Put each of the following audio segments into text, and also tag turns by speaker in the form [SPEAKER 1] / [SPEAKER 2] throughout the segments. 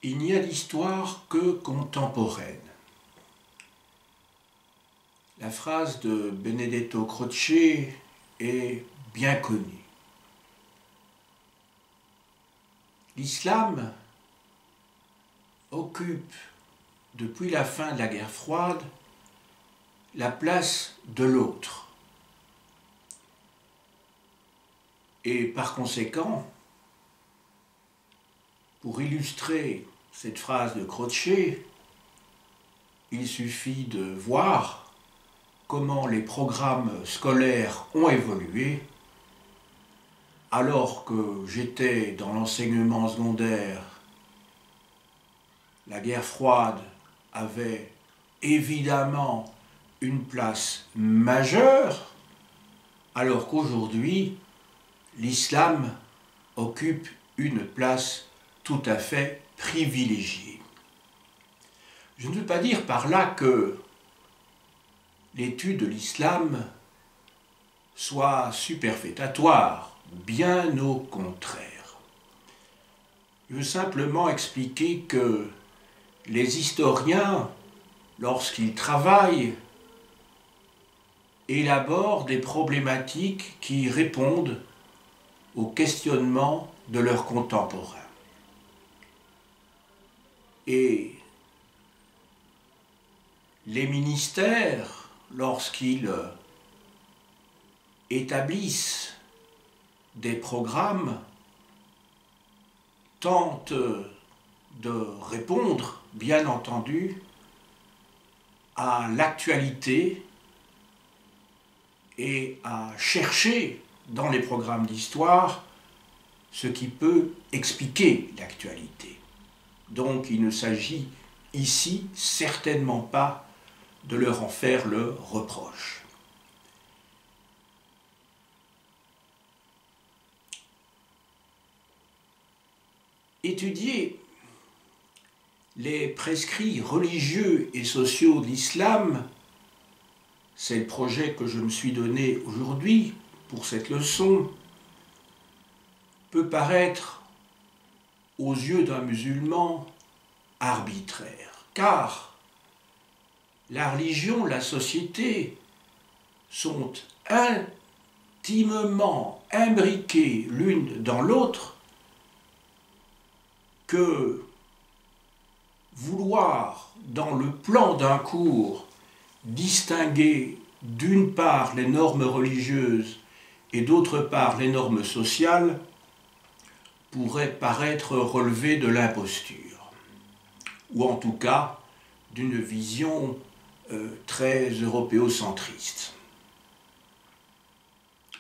[SPEAKER 1] Il n'y a d'histoire que contemporaine. La phrase de Benedetto Croce est bien connue. L'islam occupe, depuis la fin de la guerre froide, la place de l'autre. Et par conséquent, pour illustrer cette phrase de Croce, il suffit de voir comment les programmes scolaires ont évolué. Alors que j'étais dans l'enseignement secondaire, la guerre froide avait évidemment une place majeure, alors qu'aujourd'hui, l'islam occupe une place tout à fait privilégiée. Je ne veux pas dire par là que l'étude de l'islam soit superfétatoire, bien au contraire. Je veux simplement expliquer que les historiens, lorsqu'ils travaillent, élaborent des problématiques qui répondent aux questionnements de leurs contemporains. Et les ministères, lorsqu'ils établissent des programmes, tentent de répondre, bien entendu, à l'actualité et à chercher dans les programmes d'histoire ce qui peut expliquer l'actualité. Donc il ne s'agit ici certainement pas de leur en faire le reproche. Étudier les prescrits religieux et sociaux de l'islam, c'est le projet que je me suis donné aujourd'hui pour cette leçon, peut paraître aux yeux d'un musulman arbitraire, car la religion, la société sont intimement imbriquées l'une dans l'autre, que vouloir, dans le plan d'un cours, distinguer d'une part les normes religieuses et d'autre part les normes sociales pourrait paraître relever de l'imposture, ou en tout cas d'une vision très européocentriste.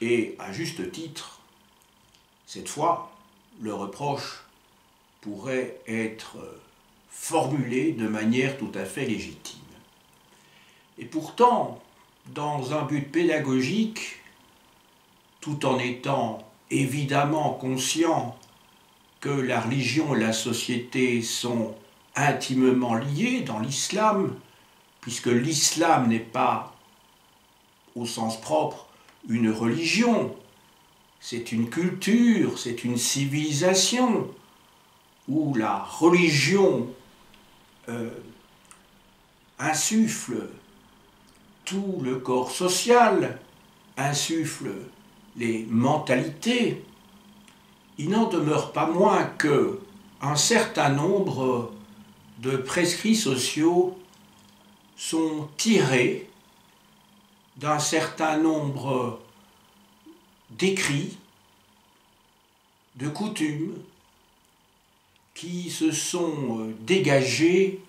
[SPEAKER 1] Et à juste titre, cette fois, le reproche pourrait être formulé de manière tout à fait légitime. Et pourtant, dans un but pédagogique, tout en étant évidemment conscient que la religion et la société sont intimement liées dans l'islam, puisque l'islam n'est pas, au sens propre, une religion, c'est une culture, c'est une civilisation, où la religion insuffle tout le corps social, insuffle les mentalités. Il n'en demeure pas moins qu'un certain nombre de prescrits sociaux sont tirés d'un certain nombre d'écrits, de coutumes, qui se sont dégagés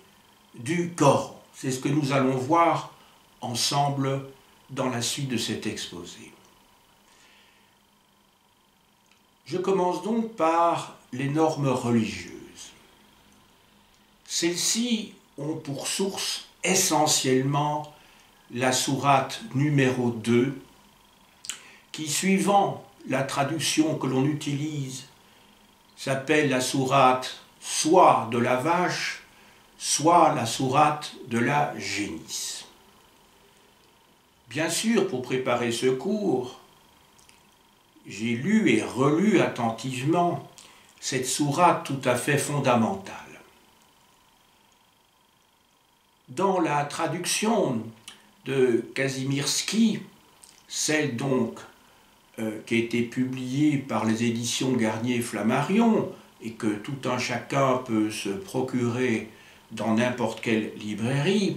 [SPEAKER 1] du Coran. C'est ce que nous allons voir ensemble dans la suite de cet exposé. Je commence donc par les normes religieuses. Celles-ci ont pour source essentiellement la sourate numéro 2, qui, suivant la traduction que l'on utilise, s'appelle la sourate soit de la vache, soit la sourate de la génisse. Bien sûr, pour préparer ce cours, j'ai lu et relu attentivement cette sourate tout à fait fondamentale. Dans la traduction de Kazimierski, celle donc qui a été publiée par les éditions Garnier-Flammarion et que tout un chacun peut se procurer dans n'importe quelle librairie,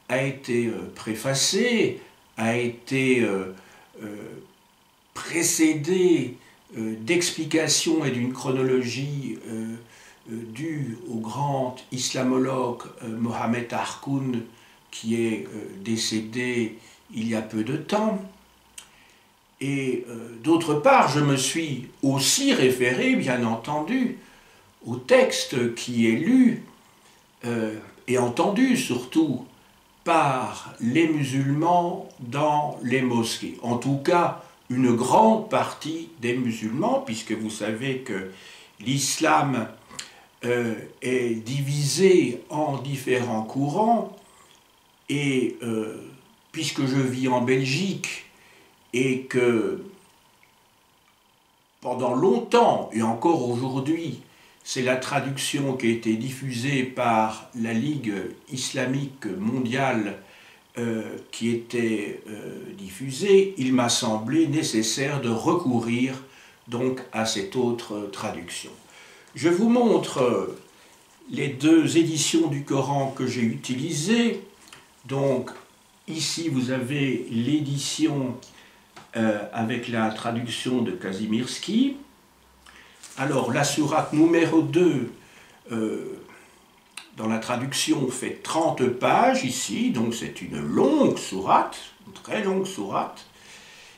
[SPEAKER 1] a été préfacée, a été précédée d'explications et d'une chronologie due au grand islamologue Mohamed Harkoun, qui est décédé il y a peu de temps. Et d'autre part, je me suis aussi référé, bien entendu, au texte qui est lu et entendu surtout par les musulmans dans les mosquées. En tout cas, une grande partie des musulmans, puisque vous savez que l'islam est divisé en différents courants, et puisque je vis en Belgique et que pendant longtemps, et encore aujourd'hui, c'est la traduction qui a été diffusée par la Ligue islamique mondiale qui était diffusée, il m'a semblé nécessaire de recourir donc à cette autre traduction. Je vous montre les deux éditions du Coran que j'ai utilisées. Donc ici vous avez l'édition avec la traduction de Kazimierski. Alors la sourate numéro 2 dans la traduction fait 30 pages ici, donc c'est une longue sourate, une très longue sourate.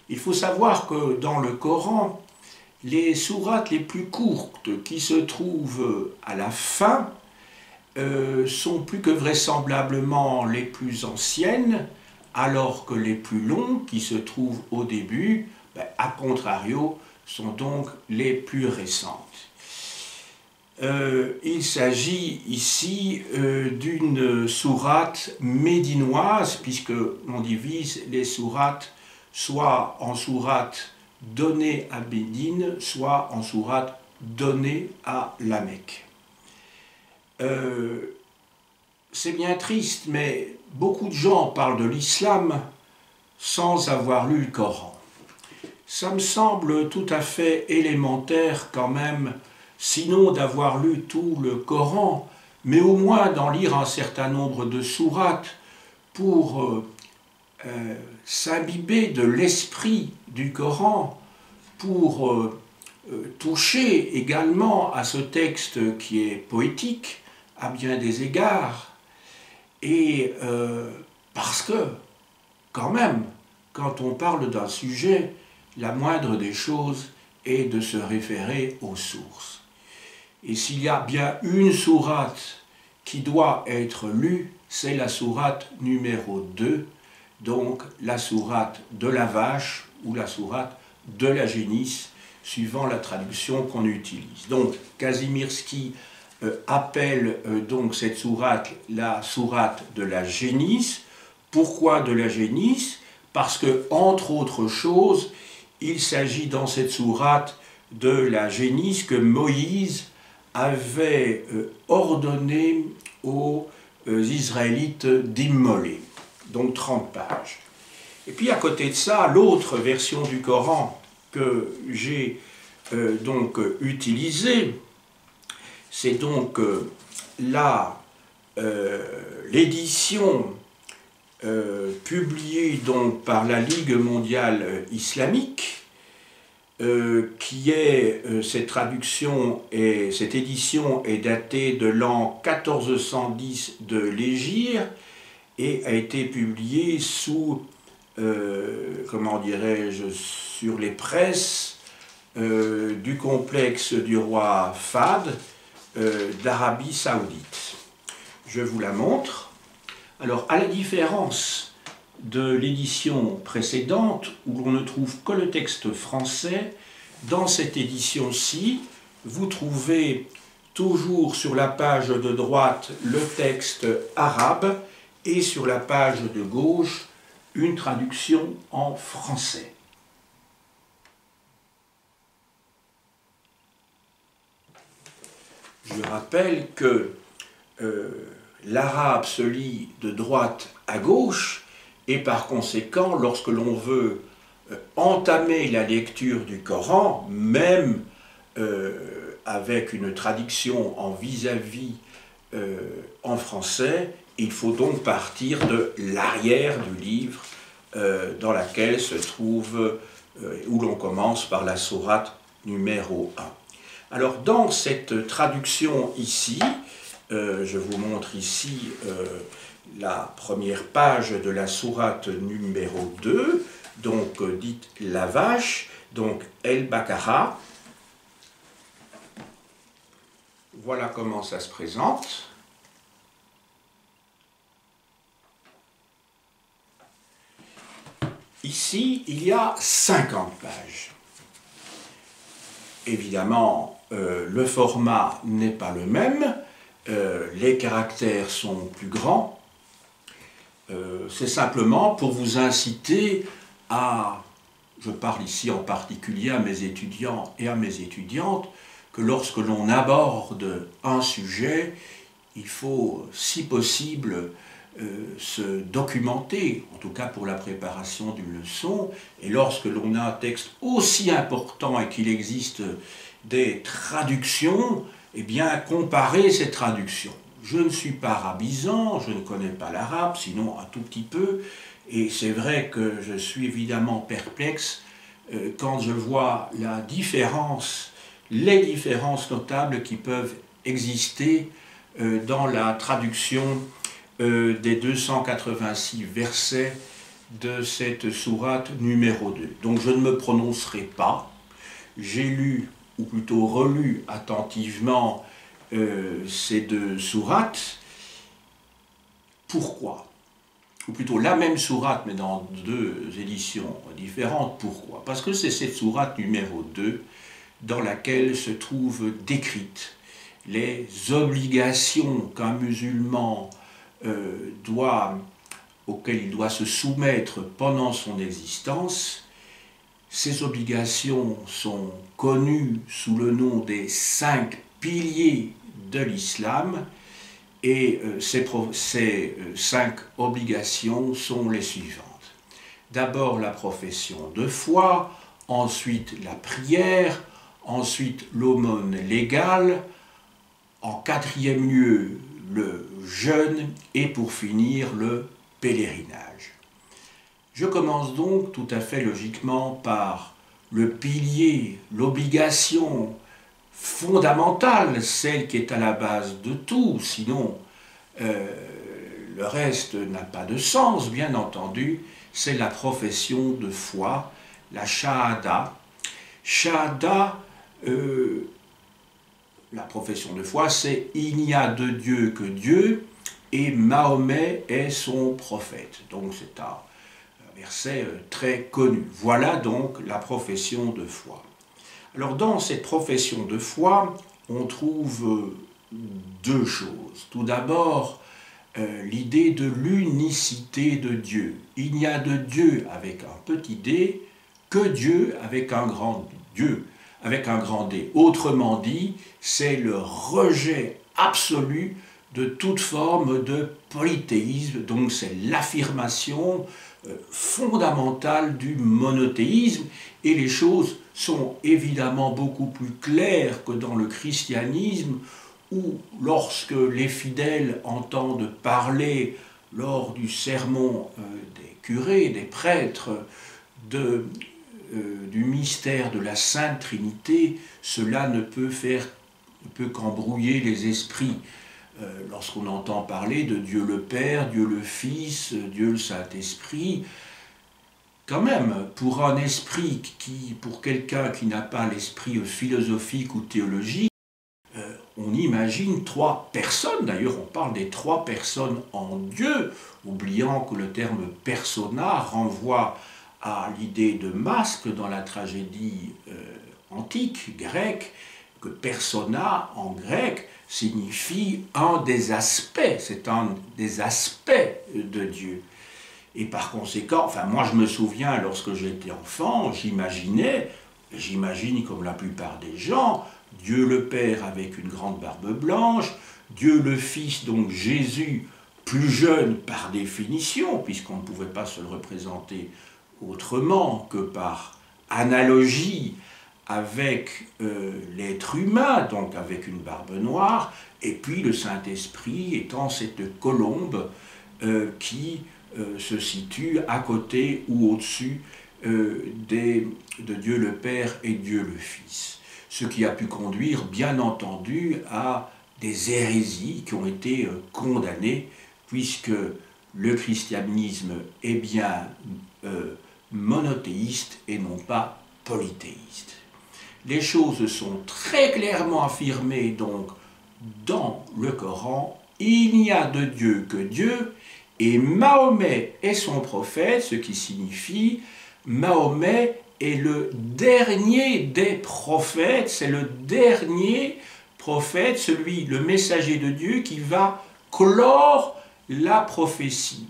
[SPEAKER 1] Il faut savoir que dans le Coran, les sourates les plus courtes qui se trouvent à la fin sont plus que vraisemblablement les plus anciennes, alors que les plus longues qui se trouvent au début, à contrario, sont donc les plus récentes. Il s'agit ici d'une sourate médinoise, puisque l'on divise les sourates soit en sourate donnée à Médine, soit en sourate donnée à la Mecque. C'est bien triste, mais beaucoup de gens parlent de l'islam sans avoir lu le Coran. Ça me semble tout à fait élémentaire quand même, sinon d'avoir lu tout le Coran, mais au moins d'en lire un certain nombre de sourates pour s'imbiber de l'esprit du Coran, pour toucher également à ce texte qui est poétique à bien des égards, et parce que, quand même, quand on parle d'un sujet, la moindre des choses est de se référer aux sources. Et s'il y a bien une sourate qui doit être lue, c'est la sourate numéro 2, donc la sourate de la vache ou la sourate de la génisse, suivant la traduction qu'on utilise. Donc, Kazimierski appelle donc cette sourate la sourate de la génisse. Pourquoi de la génisse? Parce que, entre autres choses, il s'agit dans cette sourate de la génisse que Moïse avait ordonné aux Israélites d'immoler. Donc 30 pages. Et puis à côté de ça, l'autre version du Coran que j'ai donc utilisée, c'est donc l'édition publiée donc par la Ligue mondiale islamique, qui est cette traduction et cette édition est datée de l'an 1410 de l'Hégire et a été publiée sous comment dirais-je, sur les presses du complexe du roi Fahd d'Arabie Saoudite. Je vous la montre. Alors, à la différence de l'édition précédente, où l'on ne trouve que le texte français, dans cette édition-ci, vous trouvez toujours sur la page de droite le texte arabe et sur la page de gauche une traduction en français. Je rappelle que l'arabe se lit de droite à gauche, et par conséquent, lorsque l'on veut entamer la lecture du Coran, même avec une traduction en vis-à-vis en français, il faut donc partir de l'arrière du livre dans laquelle se trouve, où l'on commence par la sourate numéro 1. Alors dans cette traduction ici, je vous montre ici la première page de la sourate numéro 2, donc dite la vache, donc El-Baqara. Voilà comment ça se présente. Ici, il y a 50 pages. Évidemment, le format n'est pas le même, les caractères sont plus grands. C'est simplement pour vous inciter à, je parle ici en particulier à mes étudiants et à mes étudiantes, que lorsque l'on aborde un sujet, il faut, si possible, se documenter, en tout cas pour la préparation d'une leçon, et lorsque l'on a un texte aussi important et qu'il existe des traductions, eh bien comparer ces traductions. Je ne suis pas arabisant, je ne connais pas l'arabe, sinon un tout petit peu, et c'est vrai que je suis évidemment perplexe quand je vois la différence, les différences notables qui peuvent exister dans la traduction des 286 versets de cette sourate numéro 2. Donc je ne me prononcerai pas. J'ai lu, ou plutôt relu attentivement ces deux sourates. Pourquoi? Ou plutôt la même sourate, mais dans deux éditions différentes. Pourquoi? Parce que c'est cette sourate numéro 2 dans laquelle se trouvent décrites les obligations qu'un musulman auquel il doit se soumettre pendant son existence. Ces obligations sont connues sous le nom des 5 piliers de l'islam, et ces 5 obligations sont les suivantes. D'abord la profession de foi, ensuite la prière, ensuite l'aumône légale, en 4e lieu le jeûne et pour finir le pèlerinage. Je commence donc tout à fait logiquement par le pilier, l'obligation fondamentale, celle qui est à la base de tout, sinon le reste n'a pas de sens, bien entendu, c'est la profession de foi, la shahada. Shahada, la profession de foi, c'est « il n'y a de Dieu que Dieu » et Mahomet est son prophète. Donc c'est un verset très connu. Voilà donc la profession de foi. Alors dans cette profession de foi, on trouve deux choses. Tout d'abord, l'idée de l'unicité de Dieu. Il n'y a de Dieu avec un petit d que Dieu avec un grand Dieu, avec un grand D. Autrement dit, c'est le rejet absolu de toute forme de polythéisme, donc c'est l'affirmation fondamentale du monothéisme, et les choses sont évidemment beaucoup plus claires que dans le christianisme, où lorsque les fidèles entendent parler lors du sermon des curés, des prêtres, du mystère de la Sainte Trinité, cela ne peut qu'embrouiller les esprits. Lorsqu'on entend parler de Dieu le Père, Dieu le Fils, Dieu le Saint-Esprit, quand même, pour un esprit pour quelqu'un qui n'a pas l'esprit philosophique ou théologique, on imagine 3 personnes, d'ailleurs on parle des 3 personnes en Dieu, oubliant que le terme persona renvoie à l'idée de masque dans la tragédie antique, grecque, que persona en grec signifie un des aspects, c'est un des aspects de Dieu. Et par conséquent, enfin moi je me souviens lorsque j'étais enfant, j'imagine comme la plupart des gens, Dieu le Père avec une grande barbe blanche, Dieu le Fils, donc Jésus, plus jeune par définition, puisqu'on ne pouvait pas se le représenter autrement que par analogie avec l'être humain, donc avec une barbe noire, et puis le Saint-Esprit étant cette colombe qui se situe à côté ou au-dessus de Dieu le Père et Dieu le Fils. Ce qui a pu conduire, bien entendu, à des hérésies qui ont été condamnées, puisque le christianisme est bien monothéiste et non pas polythéiste. Les choses sont très clairement affirmées donc dans le Coran. Il n'y a de Dieu que Dieu, et Mahomet est son prophète, ce qui signifie Mahomet est le dernier des prophètes, c'est le dernier prophète, le messager de Dieu qui va clore la prophétie.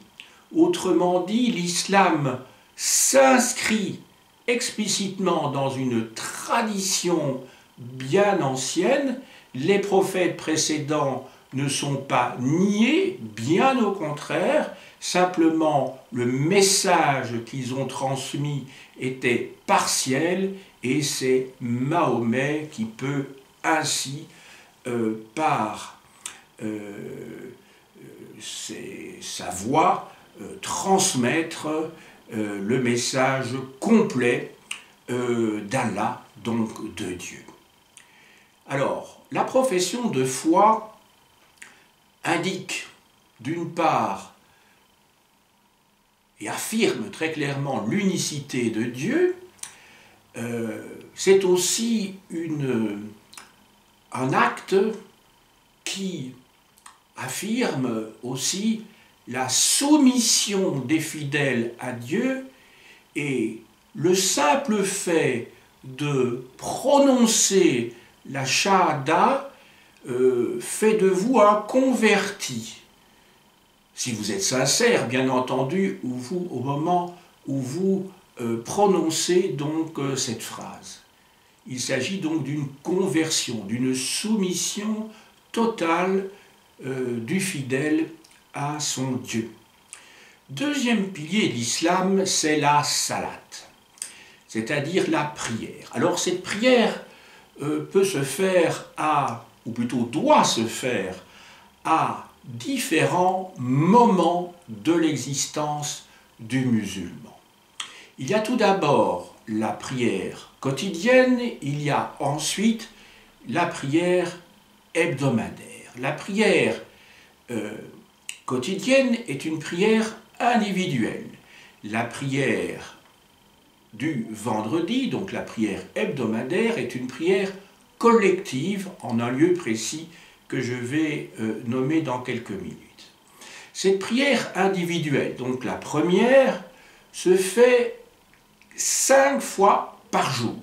[SPEAKER 1] Autrement dit, l'islam s'inscrit explicitement dans une tradition bien ancienne. Les prophètes précédents ne sont pas niés, bien au contraire, simplement le message qu'ils ont transmis était partiel, et c'est Mahomet qui peut ainsi, par sa voix, transmettre le message complet d'Allah, donc de Dieu. Alors, la profession de foi indique, d'une part, et affirme très clairement l'unicité de Dieu. C'est aussi un acte qui affirme aussi la soumission des fidèles à Dieu, et le simple fait de prononcer la shahada fait de vous un converti. Si vous êtes sincère, bien entendu, au moment où vous prononcez donc cette phrase. Il s'agit donc d'une conversion, d'une soumission totale du fidèle à son Dieu. Deuxième pilier de l'islam, c'est la salat, c'est-à-dire la prière. Alors cette prière peut se faire ou plutôt doit se faire à différents moments de l'existence du musulman. Il y a tout d'abord la prière quotidienne, il y a ensuite la prière hebdomadaire. La prière quotidienne est une prière individuelle. La prière du vendredi, donc la prière hebdomadaire, est une prière collective en un lieu précis que je vais nommer dans quelques minutes. Cette prière individuelle, donc la première, se fait 5 fois par jour.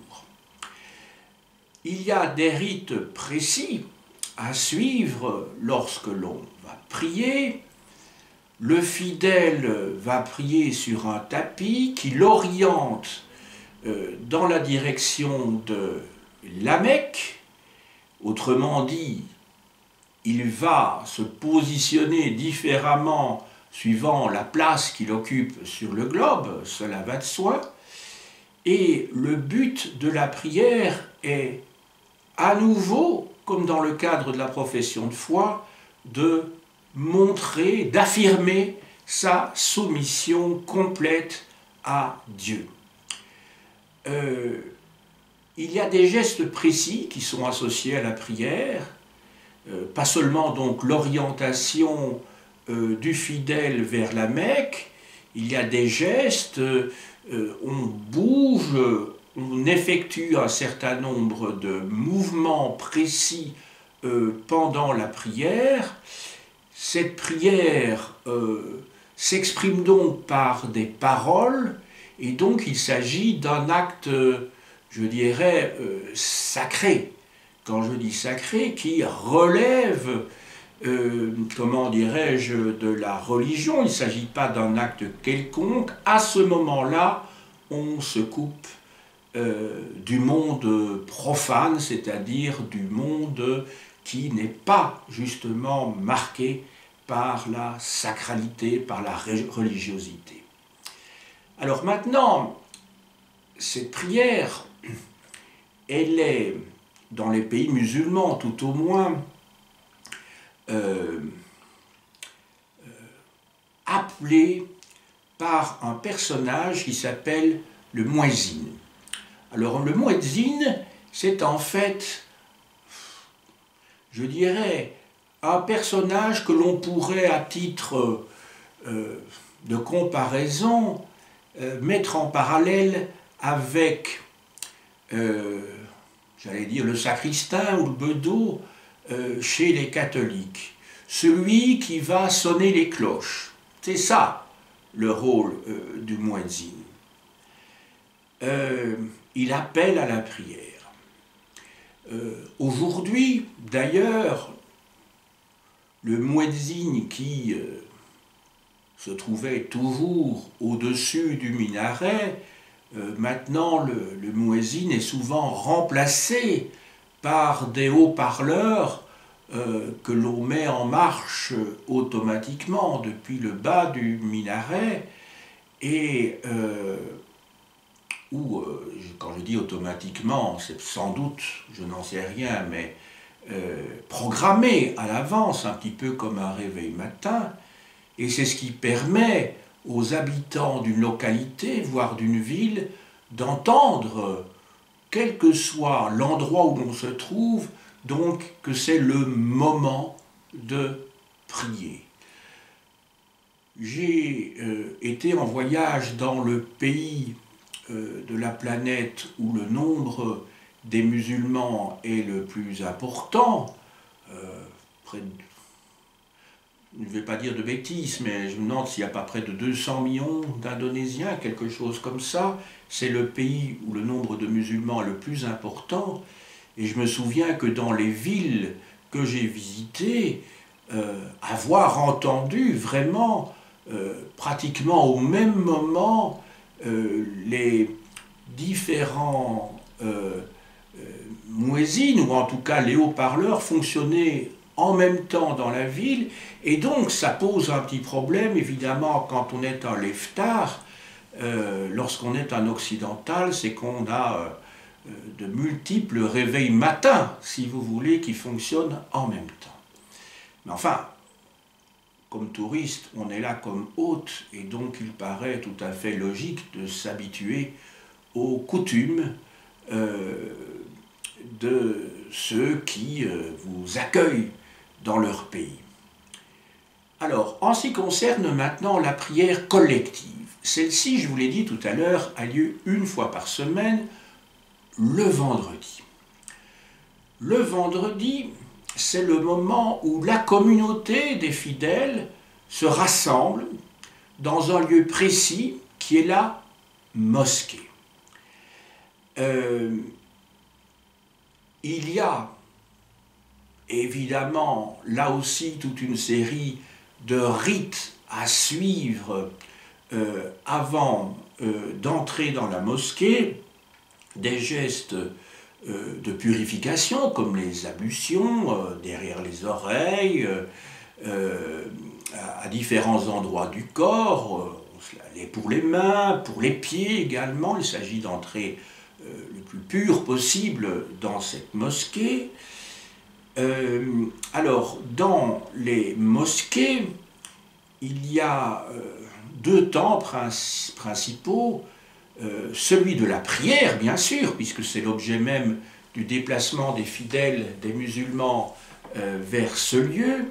[SPEAKER 1] Il y a des rites précis à suivre lorsque l'on va prier. Le fidèle va prier sur un tapis qui l'oriente dans la direction de la Mecque. Autrement dit, il va se positionner différemment suivant la place qu'il occupe sur le globe, cela va de soi. Et le but de la prière est, à nouveau, comme dans le cadre de la profession de foi, de montrer, d'affirmer sa soumission complète à Dieu. Il y a des gestes précis qui sont associés à la prière, pas seulement donc l'orientation du fidèle vers la Mecque, il y a des gestes, on bouge, on effectue un certain nombre de mouvements précis pendant la prière. Cette prière s'exprime donc par des paroles, et donc il s'agit d'un acte, je dirais, sacré. Quand je dis sacré, qui relève, comment dirais-je, de la religion. Il ne s'agit pas d'un acte quelconque. À ce moment-là, on se coupe du monde profane, c'est-à-dire du monde qui n'est pas justement marquée par la sacralité, par la religiosité. Alors maintenant, cette prière, elle est, dans les pays musulmans tout au moins, appelée par un personnage qui s'appelle le muezzin. Alors le muezzin, c'est en fait, je dirais, un personnage que l'on pourrait, à titre de comparaison, mettre en parallèle avec, j'allais dire, le sacristain ou le bedeau chez les catholiques. Celui qui va sonner les cloches. C'est ça le rôle du muezzin. Il appelle à la prière. Aujourd'hui, d'ailleurs, le muezzin qui se trouvait toujours au-dessus du minaret, maintenant le muezzin est souvent remplacé par des haut-parleurs que l'on met en marche automatiquement depuis le bas du minaret et quand je dis automatiquement, c'est sans doute, je n'en sais rien, mais programmé à l'avance, un petit peu comme un réveil matin, et c'est ce qui permet aux habitants d'une localité, voire d'une ville, d'entendre, quel que soit l'endroit où l'on se trouve, donc que c'est le moment de prier. J'ai été en voyage dans le pays de la planète où le nombre des musulmans est le plus important, je ne vais pas dire de bêtises, mais je me demande s'il n'y a pas près de 200 millions d'Indonésiens, quelque chose comme ça. C'est le pays où le nombre de musulmans est le plus important. Et je me souviens que dans les villes que j'ai visitées, avoir entendu vraiment, pratiquement au même moment, les différents muezzins, ou en tout cas les haut-parleurs, fonctionner en même temps dans la ville, et donc ça pose un petit problème, évidemment, quand on est un leftar, lorsqu'on est un occidental, c'est qu'on a de multiples réveils matins, si vous voulez, qui fonctionnent en même temps. Mais enfin, comme touriste, on est là comme hôte, et donc il paraît tout à fait logique de s'habituer aux coutumes de ceux qui vous accueillent dans leur pays. Alors, en ce qui concerne maintenant la prière collective, celle-ci, je vous l'ai dit tout à l'heure, a lieu une fois par semaine, le vendredi. Le vendredi, c'est le moment où la communauté des fidèles se rassemble dans un lieu précis qui est la mosquée. Il y a évidemment là aussi toute une série de rites à suivre avant d'entrer dans la mosquée, des gestes de purification comme les ablutions derrière les oreilles, à différents endroits du corps, pour les mains, pour les pieds également. Il s'agit d'entrer le plus pur possible dans cette mosquée. Alors, dans les mosquées, il y a deux temps principaux. Celui de la prière, bien sûr, puisque c'est l'objet même du déplacement des fidèles, des musulmans vers ce lieu,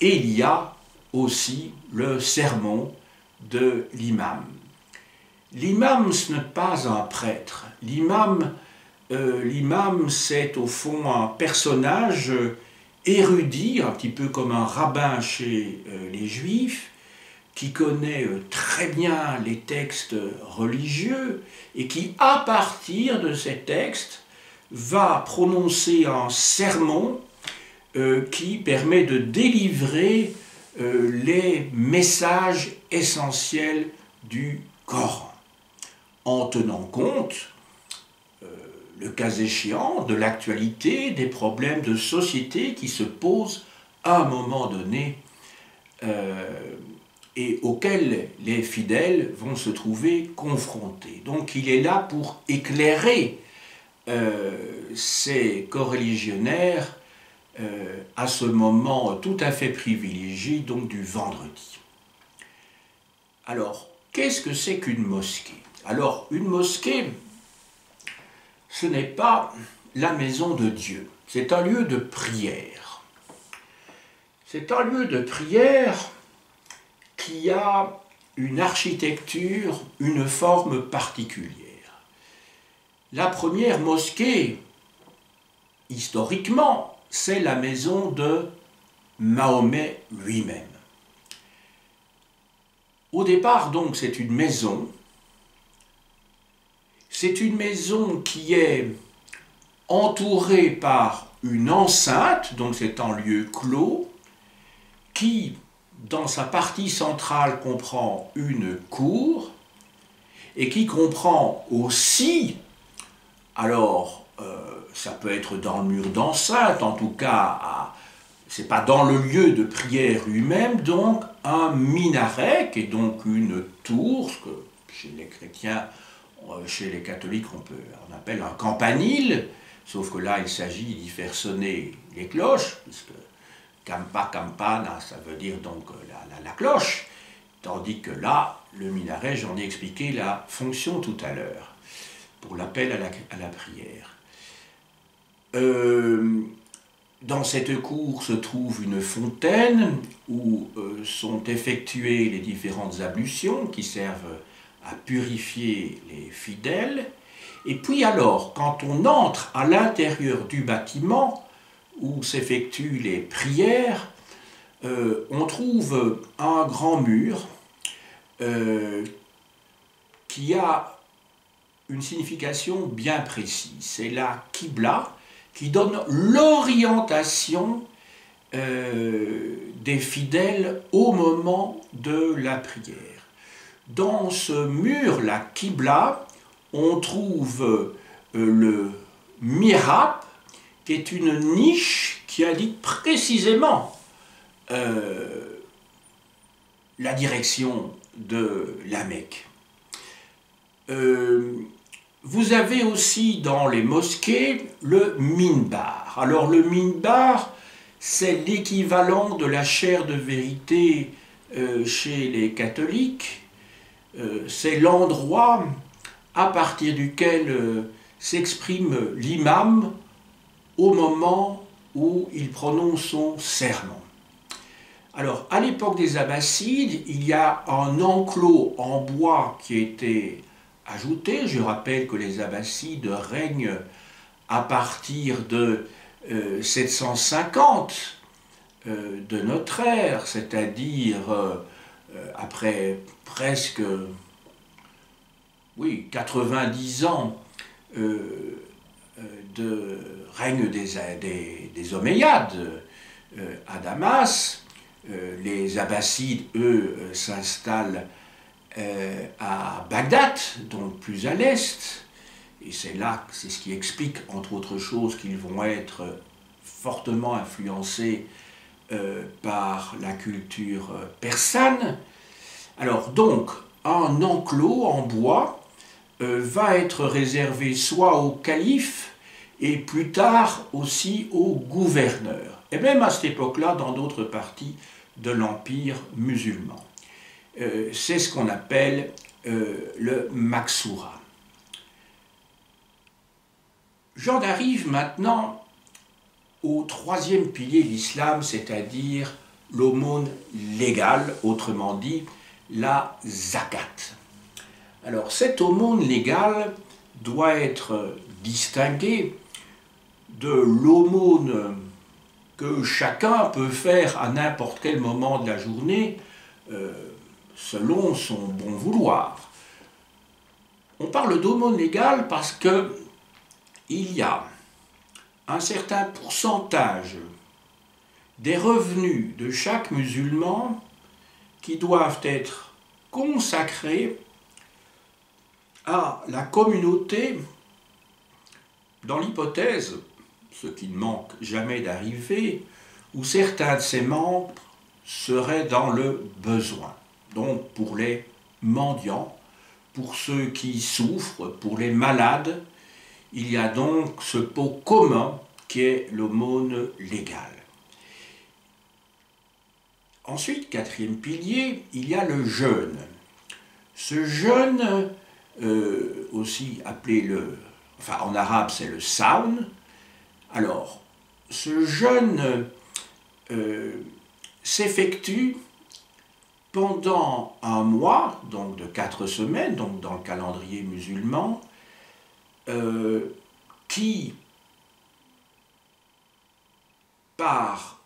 [SPEAKER 1] et il y a aussi le sermon de l'imam. L'imam, ce n'est pas un prêtre. L'imam, c'est au fond un personnage érudit, un petit peu comme un rabbin chez les Juifs, qui connaît très bien les textes religieux et qui, à partir de ces textes, va prononcer un sermon qui permet de délivrer les messages essentiels du Coran, en tenant compte, le cas échéant, de l'actualité, des problèmes de société qui se posent à un moment donné et auxquels les fidèles vont se trouver confrontés. Donc il est là pour éclairer ces coreligionnaires à ce moment tout à fait privilégié, donc du vendredi. Alors, qu'est-ce que c'est qu'une mosquée? Alors, une mosquée, ce n'est pas la maison de Dieu, c'est un lieu de prière. C'est un lieu de prière qui a une architecture, une forme particulière. La première mosquée, historiquement, c'est la maison de Mahomet lui-même. Au départ, donc, c'est une maison. C'est une maison qui est entourée par une enceinte, donc c'est un lieu clos, qui, dans sa partie centrale, comprend une cour, et qui comprend aussi, alors, ça peut être dans le mur d'enceinte, en tout cas, c'est pas dans le lieu de prière lui-même, donc un minaret, qui est donc une tour, ce que chez les chrétiens, chez les catholiques, on appelle un campanile, sauf que là, il s'agit d'y faire sonner les cloches, puisque campa, campana, ça veut dire donc la cloche, tandis que là, le minaret, j'en ai expliqué la fonction tout à l'heure, pour l'appel à la prière. Dans cette cour se trouve une fontaine où sont effectuées les différentes ablutions qui servent à purifier les fidèles. Et puis alors, quand on entre à l'intérieur du bâtiment où s'effectuent les prières, on trouve un grand mur qui a une signification bien précise. C'est la Qibla qui donne l'orientation des fidèles au moment de la prière. Dans ce mur, la Qibla, on trouve le mihrab, qui est une niche qui indique précisément la direction de la Mecque. Vous avez aussi dans les mosquées le minbar. Alors le minbar, c'est l'équivalent de la chaire de vérité chez les catholiques. C'est l'endroit à partir duquel s'exprime l'imam au moment où il prononce son sermon. Alors, à l'époque des Abbassides, il y a un enclos en bois qui a été ajouté. Je rappelle que les Abbassides règnent à partir de 750 de notre ère, c'est-à-dire après presque 90 ans de règne des Omeyyades à Damas. Les Abbassides, eux, s'installent à Bagdad, donc plus à l'est, et c'est ce qui explique, entre autres choses, qu'ils vont être fortement influencés par la culture persane. Alors donc, un enclos en bois va être réservé soit au calife et plus tard aussi au gouverneur, et même à cette époque-là dans d'autres parties de l'Empire musulman. C'est ce qu'on appelle le Maksoura. J'en arrive maintenant au troisième pilier de l'islam, c'est-à-dire l'aumône légale, autrement dit la zakat. Alors cette aumône légale doit être distinguée de l'aumône que chacun peut faire à n'importe quel moment de la journée, selon son bon vouloir. On parle d'aumône légale parce que il y a un certain pourcentage des revenus de chaque musulman qui doivent être consacrés à la communauté dans l'hypothèse, ce qui ne manque jamais d'arriver, où certains de ses membres seraient dans le besoin. Donc pour les mendiants, pour ceux qui souffrent, pour les malades, il y a donc ce pot commun qui est l'aumône légale. Ensuite, quatrième pilier, il y a le jeûne. Ce jeûne, aussi appelé en arabe c'est le sawn. Alors, ce jeûne s'effectue pendant un mois, donc de 4 semaines, donc dans le calendrier musulman, qui, par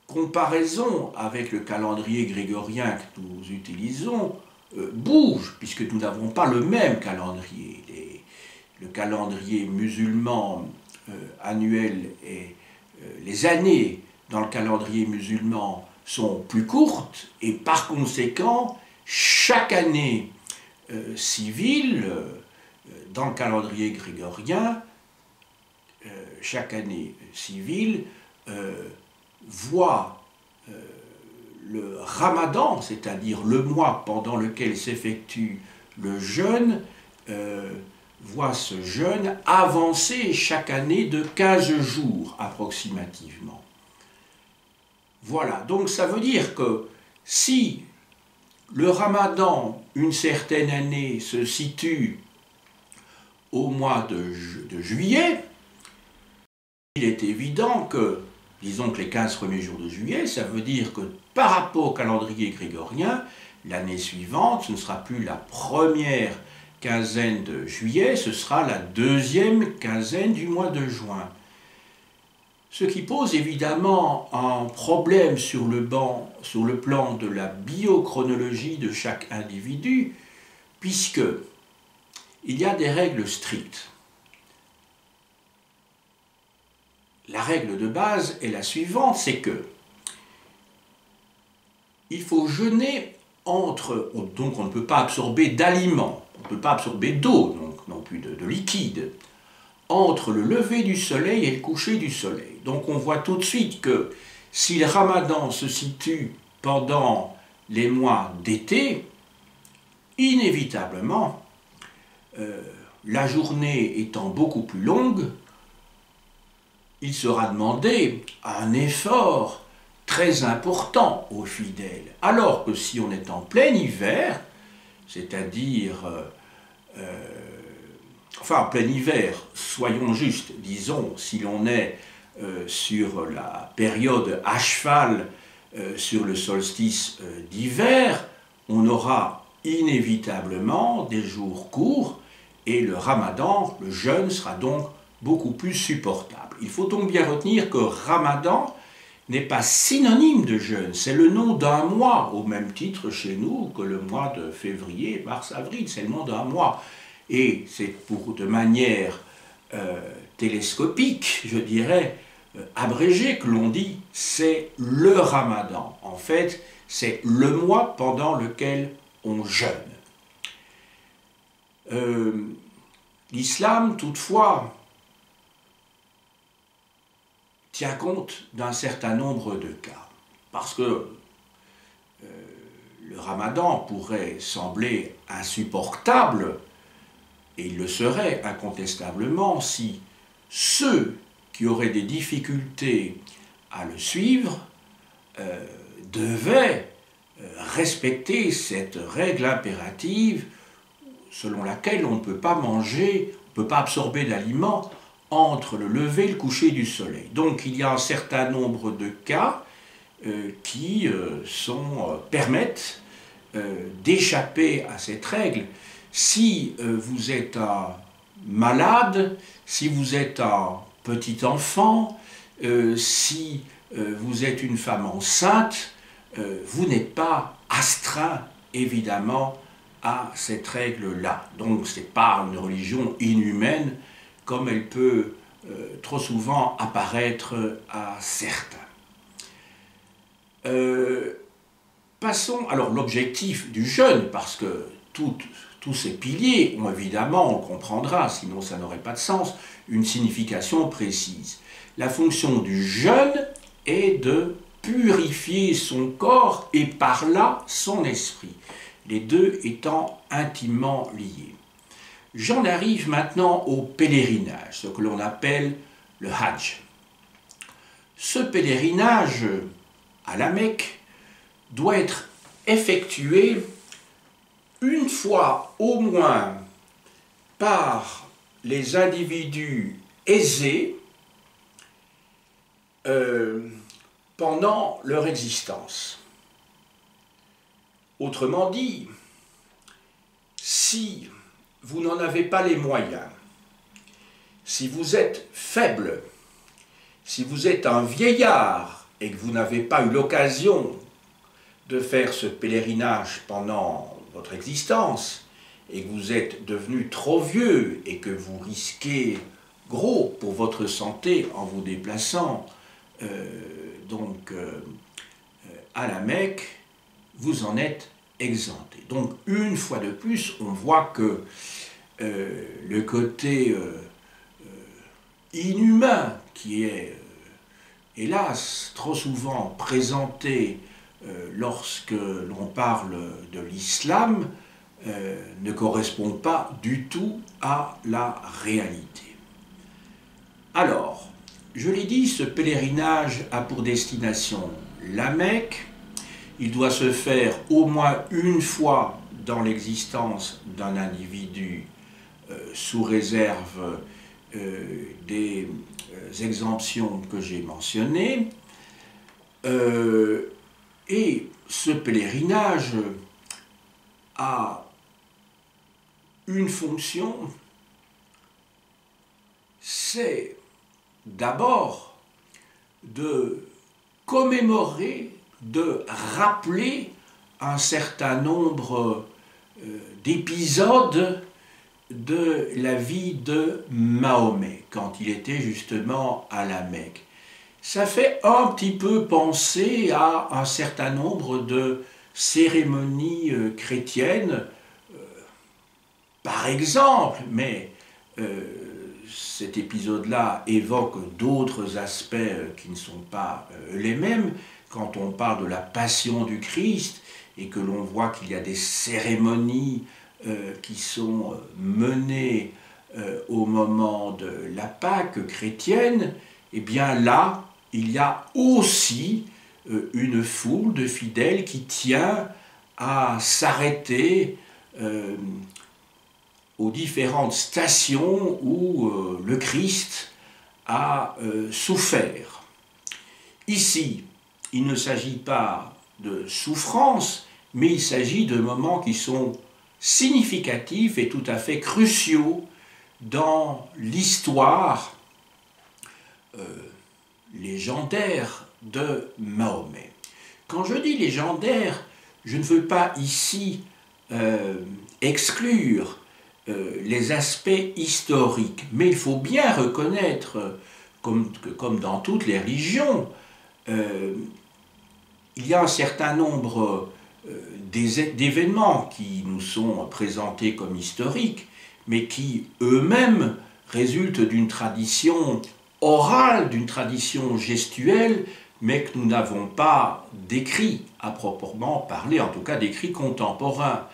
[SPEAKER 1] comparaison avec le calendrier grégorien que nous utilisons, bouge, puisque nous n'avons pas le même calendrier. Le calendrier musulman annuel et les années dans le calendrier musulman sont plus courtes, et par conséquent, chaque année civile, dans le calendrier grégorien, chaque année civile voit le ramadan, c'est-à-dire le mois pendant lequel s'effectue le jeûne, voit ce jeûne avancer chaque année de 15 jours approximativement. Voilà, donc ça veut dire que si le ramadan, une certaine année, se situe au mois de juillet, il est évident que, disons que les 15 premiers jours de juillet, ça veut dire que par rapport au calendrier grégorien, l'année suivante, ce ne sera plus la première quinzaine de juillet, ce sera la deuxième quinzaine du mois de juin. Ce qui pose évidemment un problème sur le plan de la biochronologie de chaque individu, puisque il y a des règles strictes. La règle de base est la suivante, c'est que il faut jeûner entre, donc on ne peut pas absorber d'aliments, on ne peut pas absorber d'eau, donc non plus de liquide, entre le lever du soleil et le coucher du soleil. Donc on voit tout de suite que si le ramadan se situe pendant les mois d'été, inévitablement, la journée étant beaucoup plus longue, il sera demandé un effort très important aux fidèles. Alors que si on est en plein hiver, c'est-à-dire, en plein hiver, soyons justes, disons, si l'on est sur la période à cheval sur le solstice d'hiver, on aura inévitablement des jours courts et le ramadan, le jeûne, sera donc beaucoup plus supportable. Il faut donc bien retenir que ramadan n'est pas synonyme de jeûne, c'est le nom d'un mois, au même titre chez nous que le mois de février, mars, avril, c'est le nom d'un mois. Et c'est de manière télescopique, je dirais, abrégée, que l'on dit c'est le ramadan. En fait, c'est le mois pendant lequel on jeûne. L'islam, toutefois, tient compte d'un certain nombre de cas, parce que le ramadan pourrait sembler insupportable, et il le serait incontestablement si ceux qui auraient des difficultés à le suivre devaient respecter cette règle impérative selon laquelle on ne peut pas manger, on ne peut pas absorber d'aliments entre le lever et le coucher du soleil. Donc il y a un certain nombre de cas qui permettent d'échapper à cette règle. Si vous êtes un malade, si vous êtes un petit enfant, si vous êtes une femme enceinte, vous n'êtes pas astreint, évidemment, à cette règle-là. Donc ce n'est pas une religion inhumaine, comme elle peut trop souvent apparaître à certains. Passons, alors l'objectif du jeûne, parce que tout Tous ces piliers ont évidemment, on comprendra, sinon ça n'aurait pas de sens, une signification précise. La fonction du jeûne est de purifier son corps et par là son esprit, les deux étant intimement liés. J'en arrive maintenant au pèlerinage, ce que l'on appelle le Hajj. Ce pèlerinage à la Mecque doit être effectué une fois au moins par les individus aisés pendant leur existence. Autrement dit, si vous n'en avez pas les moyens, si vous êtes faible, si vous êtes un vieillard et que vous n'avez pas eu l'occasion de faire ce pèlerinage pendant votre existence, et que vous êtes devenu trop vieux et que vous risquez gros pour votre santé en vous déplaçant à la Mecque, vous en êtes exempté. Donc une fois de plus, on voit que le côté inhumain qui est hélas trop souvent présenté lorsque l'on parle de l'islam ne correspond pas du tout à la réalité. Alors, je l'ai dit, ce pèlerinage a pour destination la Mecque. Il doit se faire au moins une fois dans l'existence d'un individu sous réserve des exemptions que j'ai mentionnées. Et ce pèlerinage a une fonction, c'est d'abord de commémorer, de rappeler un certain nombre d'épisodes de la vie de Mahomet, quand il était justement à la Mecque. Ça fait un petit peu penser à un certain nombre de cérémonies chrétiennes, par exemple, mais cet épisode-là évoque d'autres aspects qui ne sont pas les mêmes. Quand on parle de la passion du Christ et que l'on voit qu'il y a des cérémonies qui sont menées au moment de la Pâque chrétienne, eh bien là, il y a aussi une foule de fidèles qui tient à s'arrêter aux différentes stations où le Christ a souffert. Ici, il ne s'agit pas de souffrance, mais il s'agit de moments qui sont significatifs et tout à fait cruciaux dans l'histoire légendaire de Mahomet. Quand je dis légendaire, je ne veux pas ici exclure les aspects historiques, mais il faut bien reconnaître, comme dans toutes les religions, il y a un certain nombre d'événements qui nous sont présentés comme historiques, mais qui eux-mêmes résultent d'une tradition orale, d'une tradition gestuelle, mais que nous n'avons pas d'écrits à proprement parler, en tout cas d'écrits contemporains.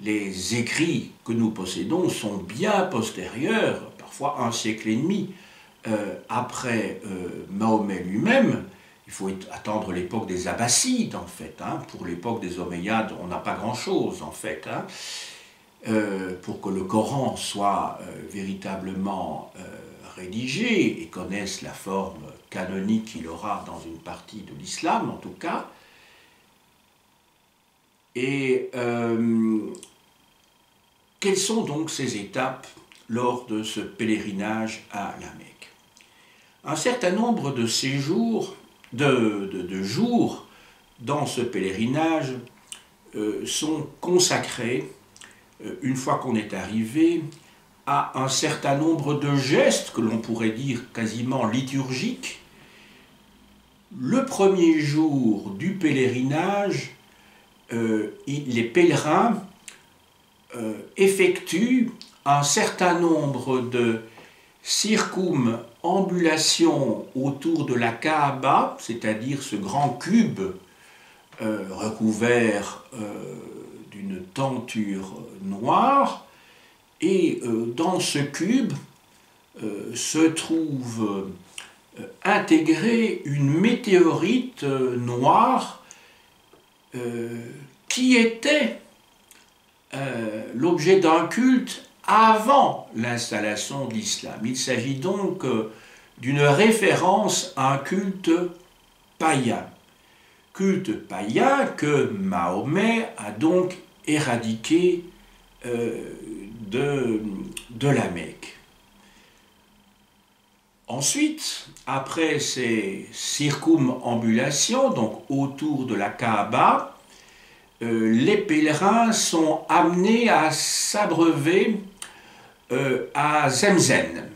[SPEAKER 1] Les écrits que nous possédons sont bien postérieurs, parfois un siècle et demi après Mahomet lui-même. Il faut attendre l'époque des Abbassides, en fait. Pour l'époque des Omeyyades, on n'a pas grand-chose, en fait. Pour que le Coran soit véritablement rédigé et connaisse la forme canonique qu'il aura dans une partie de l'islam, en tout cas. Et quelles sont donc ces étapes lors de ce pèlerinage à la Mecque? Un certain nombre de séjours, de jours dans ce pèlerinage sont consacrés, une fois qu'on est arrivé, à un certain nombre de gestes que l'on pourrait dire quasiment liturgiques. Le premier jour du pèlerinage, les pèlerins effectue un certain nombre de circumambulations autour de la Kaaba, c'est-à-dire ce grand cube recouvert d'une tenture noire, et dans ce cube se trouve intégrée une météorite noire qui était l'objet d'un culte avant l'installation de l'islam. Il s'agit donc d'une référence à un culte païen. Culte païen que Mahomet a donc éradiqué de la Mecque. Ensuite, après ces circumambulations, donc autour de la Kaaba, les pèlerins sont amenés à s'abreuver à Zemzem.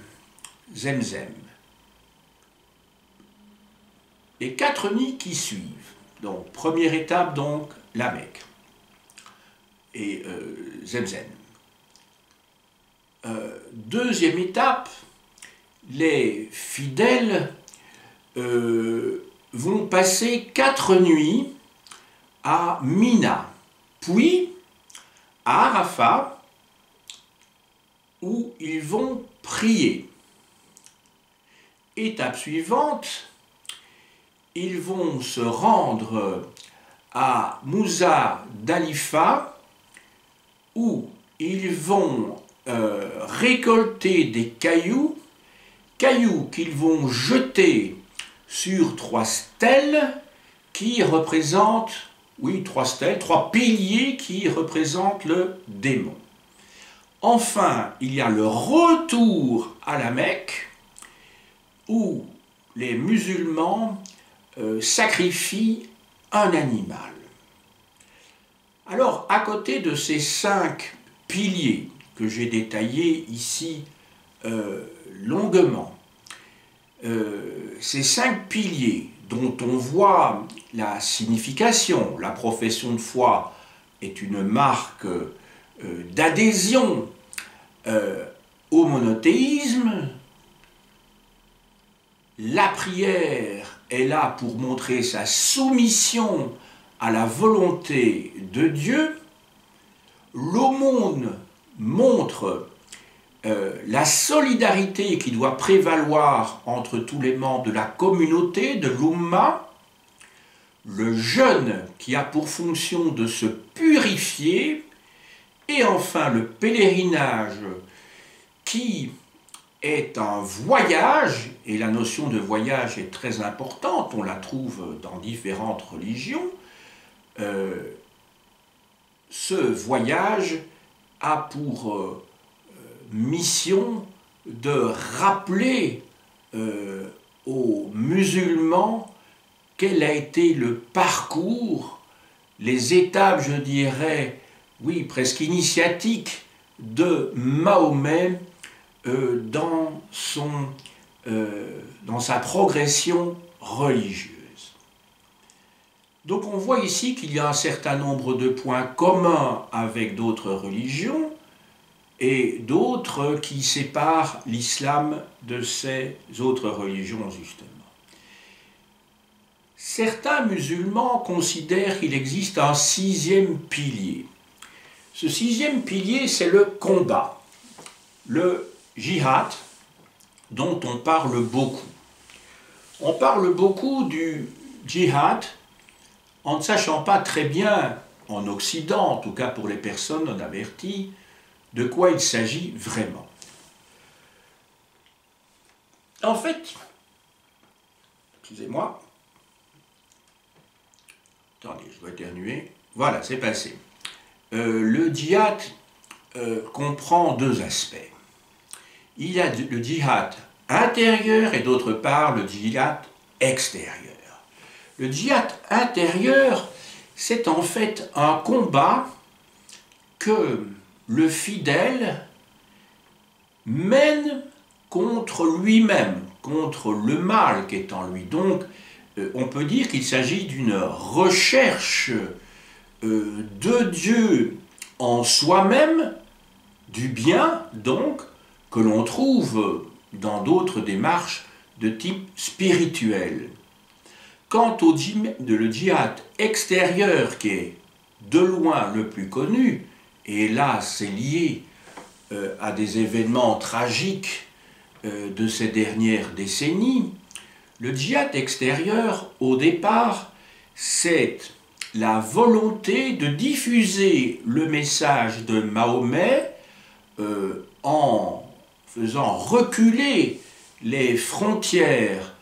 [SPEAKER 1] Les 4 nuits qui suivent. Donc, première étape, donc, la Mecque et Zemzem. Deuxième étape, les fidèles vont passer 4 nuits à Mina, puis à Arafat, où ils vont prier. Étape suivante, ils vont se rendre à Mouza Dalifa, où ils vont récolter des cailloux qu'ils vont jeter sur 3 stèles qui représentent, 3 stèles, 3 piliers qui représentent le démon. Enfin, il y a le retour à la Mecque, où les musulmans sacrifient un animal. Alors, à côté de ces 5 piliers que j'ai détaillés ici longuement, ces 5 piliers dont on voit la signification, la profession de foi est une marque d'adhésion au monothéisme, la prière est là pour montrer sa soumission à la volonté de Dieu, l'aumône montre la solidarité qui doit prévaloir entre tous les membres de la communauté, de l'Oumma, le jeûne qui a pour fonction de se purifier, et enfin le pèlerinage qui est un voyage, et la notion de voyage est très importante, on la trouve dans différentes religions. Ce voyage a pour mission de rappeler aux musulmans quel a été le parcours, les étapes, je dirais, oui, presque initiatiques de Mahomet dans sa progression religieuse. Donc on voit ici qu'il y a un certain nombre de points communs avec d'autres religions et d'autres qui séparent l'islam de ces autres religions, justement. Certains musulmans considèrent qu'il existe un 6e pilier. Ce 6e pilier, c'est le combat, le djihad, dont on parle beaucoup. On parle beaucoup du djihad en ne sachant pas très bien, en Occident, en tout cas pour les personnes non averties, de quoi il s'agit vraiment. En fait, excusez-moi, attendez, je dois éternuer, voilà, c'est passé. Le djihad comprend 2 aspects. Il y a le djihad intérieur et d'autre part le djihad extérieur. Le djihad intérieur, c'est en fait un combat que le fidèle mène contre lui-même, contre le mal qui est en lui. Donc, on peut dire qu'il s'agit d'une recherche de Dieu en soi-même du bien, donc, que l'on trouve dans d'autres démarches de type spirituel. Quant au le djihad extérieur, qui est de loin le plus connu, et là c'est lié à des événements tragiques de ces dernières décennies, le djihad extérieur, au départ, c'est la volonté de diffuser le message de Mahomet en faisant reculer les frontières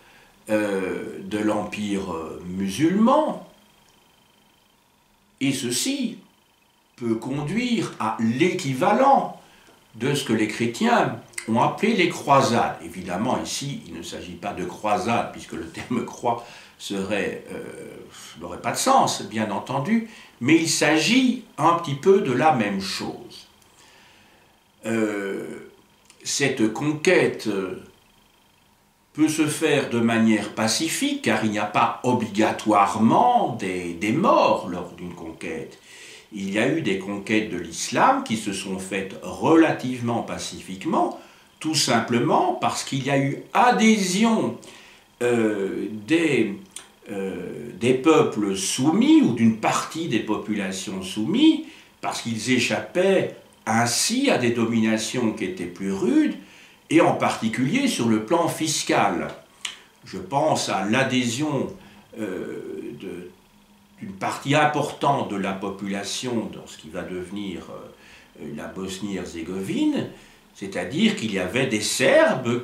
[SPEAKER 1] de l'empire musulman, et ceci peut conduire à l'équivalent de ce que les chrétiens ont appelé les croisades. Évidemment, ici, il ne s'agit pas de croisade, puisque le terme croix n'aurait pas de sens, bien entendu, mais il s'agit un petit peu de la même chose. Cette conquête peut se faire de manière pacifique, car il n'y a pas obligatoirement des morts lors d'une conquête. Il y a eu des conquêtes de l'islam qui se sont faites relativement pacifiquement, tout simplement parce qu'il y a eu adhésion des peuples soumis, ou d'une partie des populations soumises, parce qu'ils échappaient ainsi à des dominations qui étaient plus rudes, et en particulier sur le plan fiscal. Je pense à l'adhésion d'une partie importante de la population dans ce qui va devenir la Bosnie-Herzégovine, c'est-à-dire qu'il y avait des Serbes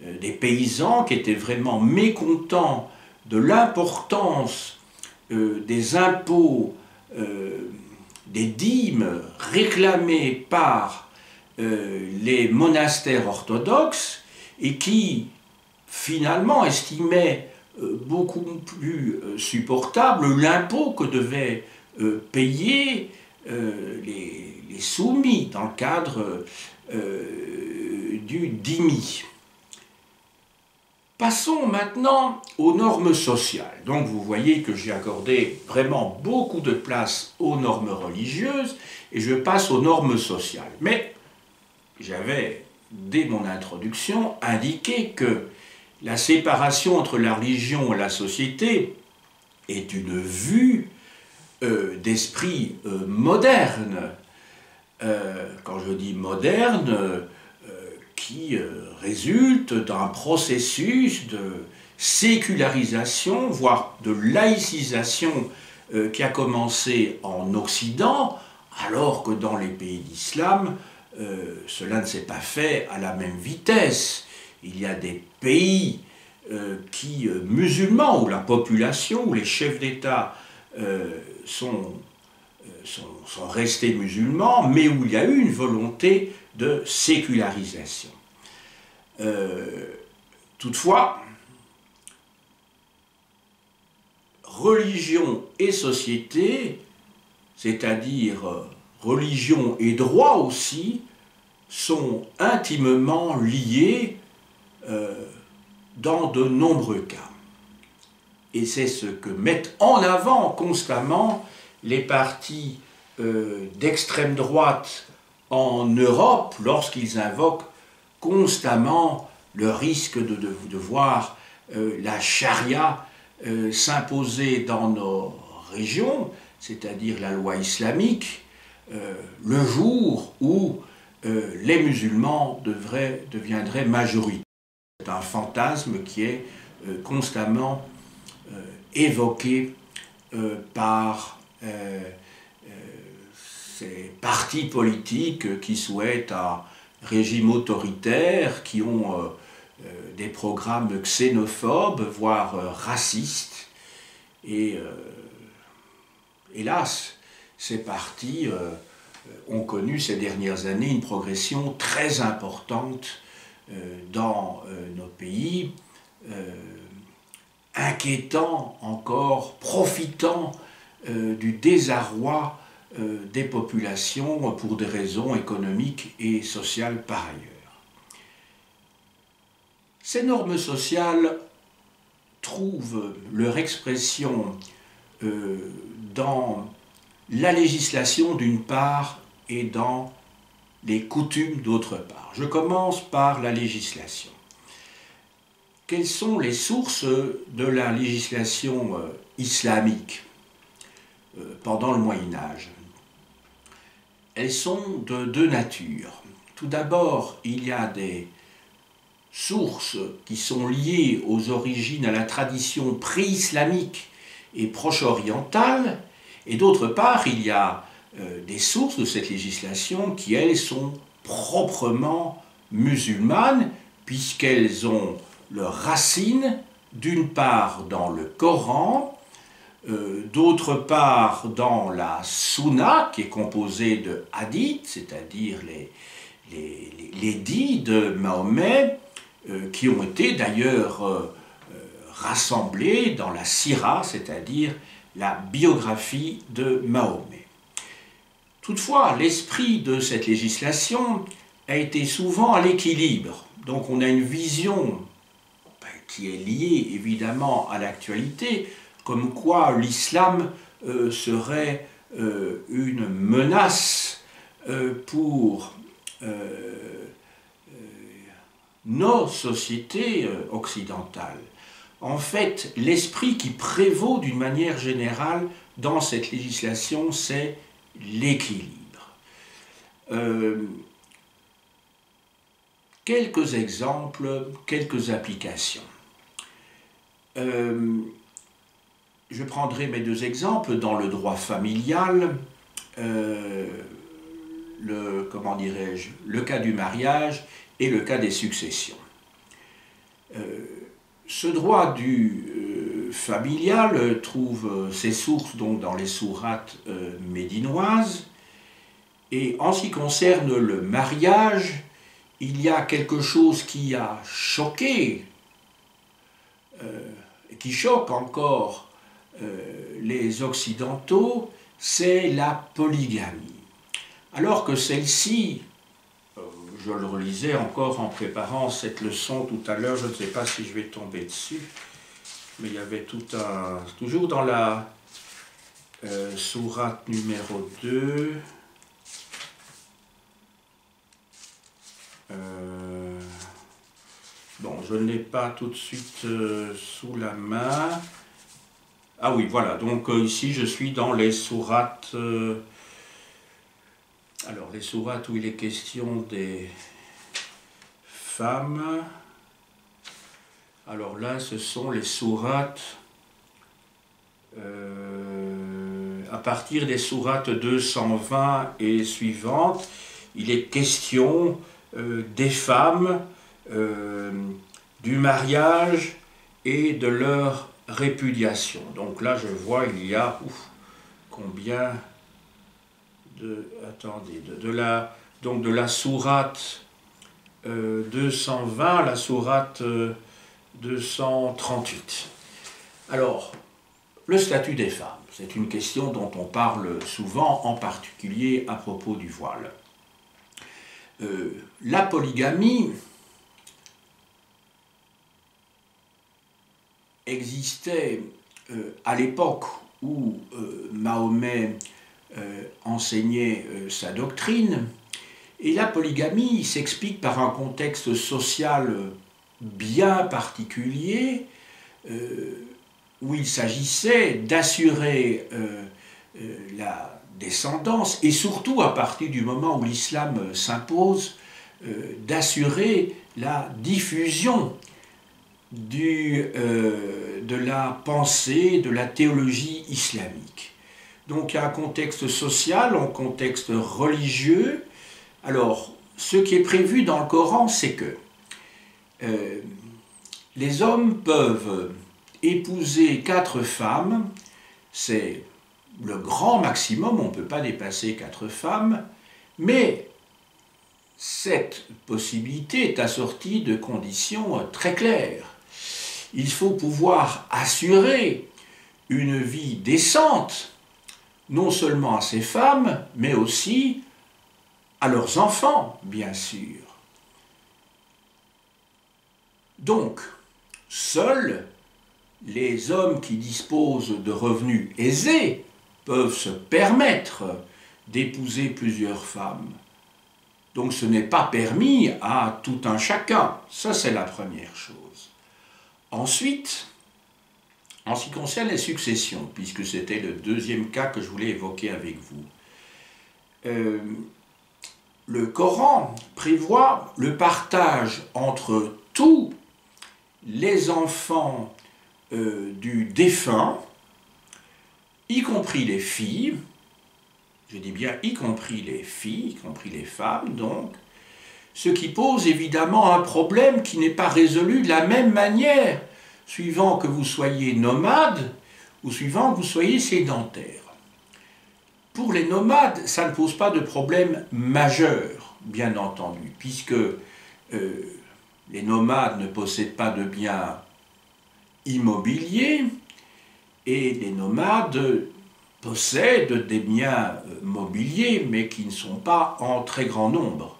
[SPEAKER 1] des paysans qui étaient vraiment mécontents de l'importance des impôts, des dîmes réclamés par les monastères orthodoxes, et qui finalement estimaient beaucoup plus supportable l'impôt que devaient payer les soumis dans le cadre du dhimmi. Passons maintenant aux normes sociales. Donc vous voyez que j'ai accordé vraiment beaucoup de place aux normes religieuses, et je passe aux normes sociales. Mais j'avais, dès mon introduction, indiqué que la séparation entre la religion et la société est une vue d'esprit moderne. Quand je dis moderne, qui résulte d'un processus de sécularisation, voire de laïcisation qui a commencé en Occident, alors que dans les pays d'islam, cela ne s'est pas fait à la même vitesse. Il y a des pays musulmans, où la population, où les chefs d'État sont restés musulmans, mais où il y a eu une volonté de sécularisation. Toutefois, religion et société, c'est-à-dire religion et droit aussi, sont intimement liés dans de nombreux cas. Et c'est ce que mettent en avant constamment les partis d'extrême droite en Europe lorsqu'ils invoquent constamment le risque de voir la charia s'imposer dans nos régions, c'est-à-dire la loi islamique, le jour où les musulmans deviendraient majoritaires. C'est un fantasme qui est constamment évoqué par ces partis politiques qui souhaitent un régime autoritaire, qui ont des programmes xénophobes, voire racistes. Et hélas, ces partis ont connu ces dernières années une progression très importante dans nos pays, inquiétant encore, profitant du désarroi des populations pour des raisons économiques et sociales par ailleurs. Ces normes sociales trouvent leur expression dans la législation d'une part et dans les coutumes d'autre part. Je commence par la législation. Quelles sont les sources de la législation islamique pendant le Moyen-Âge? Elles sont de deux natures. Tout d'abord, il y a des sources qui sont liées aux origines, à la tradition pré-islamique et proche-orientale, et d'autre part, il y a des sources de cette législation qui, elles, sont proprement musulmanes, puisqu'elles ont leurs racines, d'une part dans le Coran, d'autre part dans la Sunna, qui est composée de hadiths, c'est-à-dire les dits de Mahomet, qui ont été d'ailleurs rassemblés dans la Sira, c'est-à-dire la biographie de Mahomet. Toutefois, l'esprit de cette législation a été souvent à l'équilibre. Donc on a une vision qui est liée évidemment à l'actualité, comme quoi l'islam serait une menace pour nos sociétés occidentales. En fait, l'esprit qui prévaut d'une manière générale dans cette législation, c'est l'équilibre. Quelques exemples, quelques applications. Je prendrai mes deux exemples dans le droit familial, le cas du mariage et le cas des successions. Ce droit du familial trouve ses sources donc dans les sourates médinoises, et en ce qui concerne le mariage, il y a quelque chose qui a choqué, qui choque encore les Occidentaux, c'est la polygamie. Alors que celle-ci, je le relisais encore en préparant cette leçon tout à l'heure, je ne sais pas si je vais tomber dessus, mais il y avait toujours dans la sourate numéro 2, bon, je ne l'ai pas tout de suite sous la main. Ah oui, voilà, donc ici je suis dans les sourates, alors les sourates où il est question des femmes. Alors là, ce sont les sourates, à partir des sourates 220 et suivantes, il est question des femmes, du mariage et de leur répudiation. Donc là, je vois, il y a combien de... Attendez, donc de la sourate 220 à la sourate 238. Alors, le statut des femmes, c'est une question dont on parle souvent, en particulier à propos du voile. La polygamie existait à l'époque où Mahomet enseignait sa doctrine, et la polygamie s'explique par un contexte social bien particulier, où il s'agissait d'assurer la descendance, et surtout à partir du moment où l'islam s'impose, d'assurer la diffusion de la pensée, de la théologie islamique. Donc il y a un contexte social, un contexte religieux. Alors, ce qui est prévu dans le Coran, c'est que les hommes peuvent épouser 4 femmes, c'est le grand maximum, on ne peut pas dépasser 4 femmes, mais cette possibilité est assortie de conditions très claires. Il faut pouvoir assurer une vie décente, non seulement à ces femmes, mais aussi à leurs enfants, bien sûr. Donc, seuls les hommes qui disposent de revenus aisés peuvent se permettre d'épouser plusieurs femmes. Donc ce n'est pas permis à tout un chacun. Ça, c'est la première chose. Ensuite, en ce qui concerne les successions, puisque c'était le deuxième cas que je voulais évoquer avec vous, le Coran prévoit le partage entre tous les enfants du défunt, y compris les filles, je dis bien y compris les filles, y compris les femmes donc, ce qui pose évidemment un problème qui n'est pas résolu de la même manière, suivant que vous soyez nomade ou suivant que vous soyez sédentaire. Pour les nomades, ça ne pose pas de problème majeur, bien entendu, puisque les nomades ne possèdent pas de biens immobiliers et les nomades possèdent des biens mobiliers, mais qui ne sont pas en très grand nombre.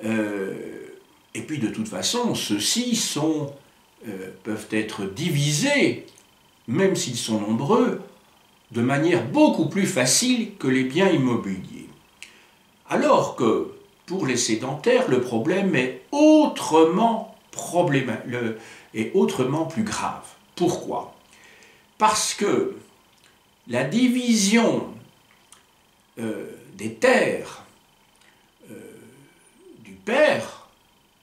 [SPEAKER 1] Et puis de toute façon, ceux-ci peuvent être divisés, même s'ils sont nombreux, de manière beaucoup plus facile que les biens immobiliers. Alors que pour les sédentaires, le problème est autrement plus grave. Pourquoi? Parce que la division des terres du père,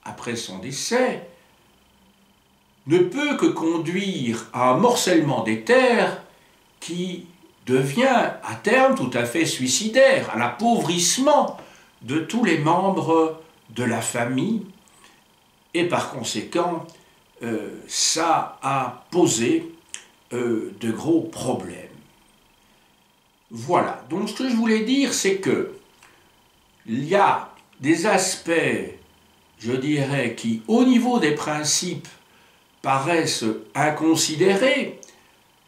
[SPEAKER 1] après son décès, ne peut que conduire à un morcellement des terres qui devient à terme tout à fait suicidaire, à l'appauvrissement de tous les membres de la famille, et par conséquent, ça a posé de gros problèmes. Voilà, donc ce que je voulais dire, c'est que il y a des aspects, je dirais, qui, au niveau des principes, paraissent inconsidérés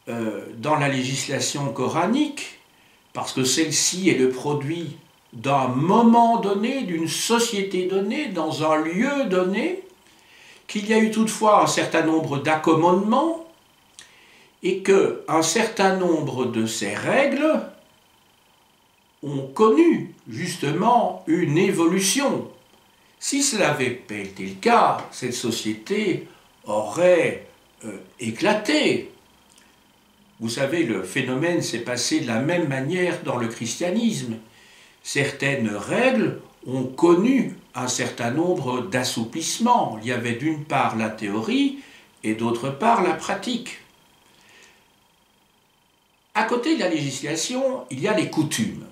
[SPEAKER 1] dans la législation coranique, parce que celle-ci est le produit d'un moment donné, d'une société donnée, dans un lieu donné, qu'il y a eu toutefois un certain nombre d'accommodements, et qu'un certain nombre de ces règles ont connu justement une évolution. Si cela avait pas été le cas, cette société aurait éclaté. Vous savez, le phénomène s'est passé de la même manière dans le christianisme. Certaines règles ont connu un certain nombre d'assouplissements. Il y avait d'une part la théorie et d'autre part la pratique. À côté de la législation, il y a les coutumes.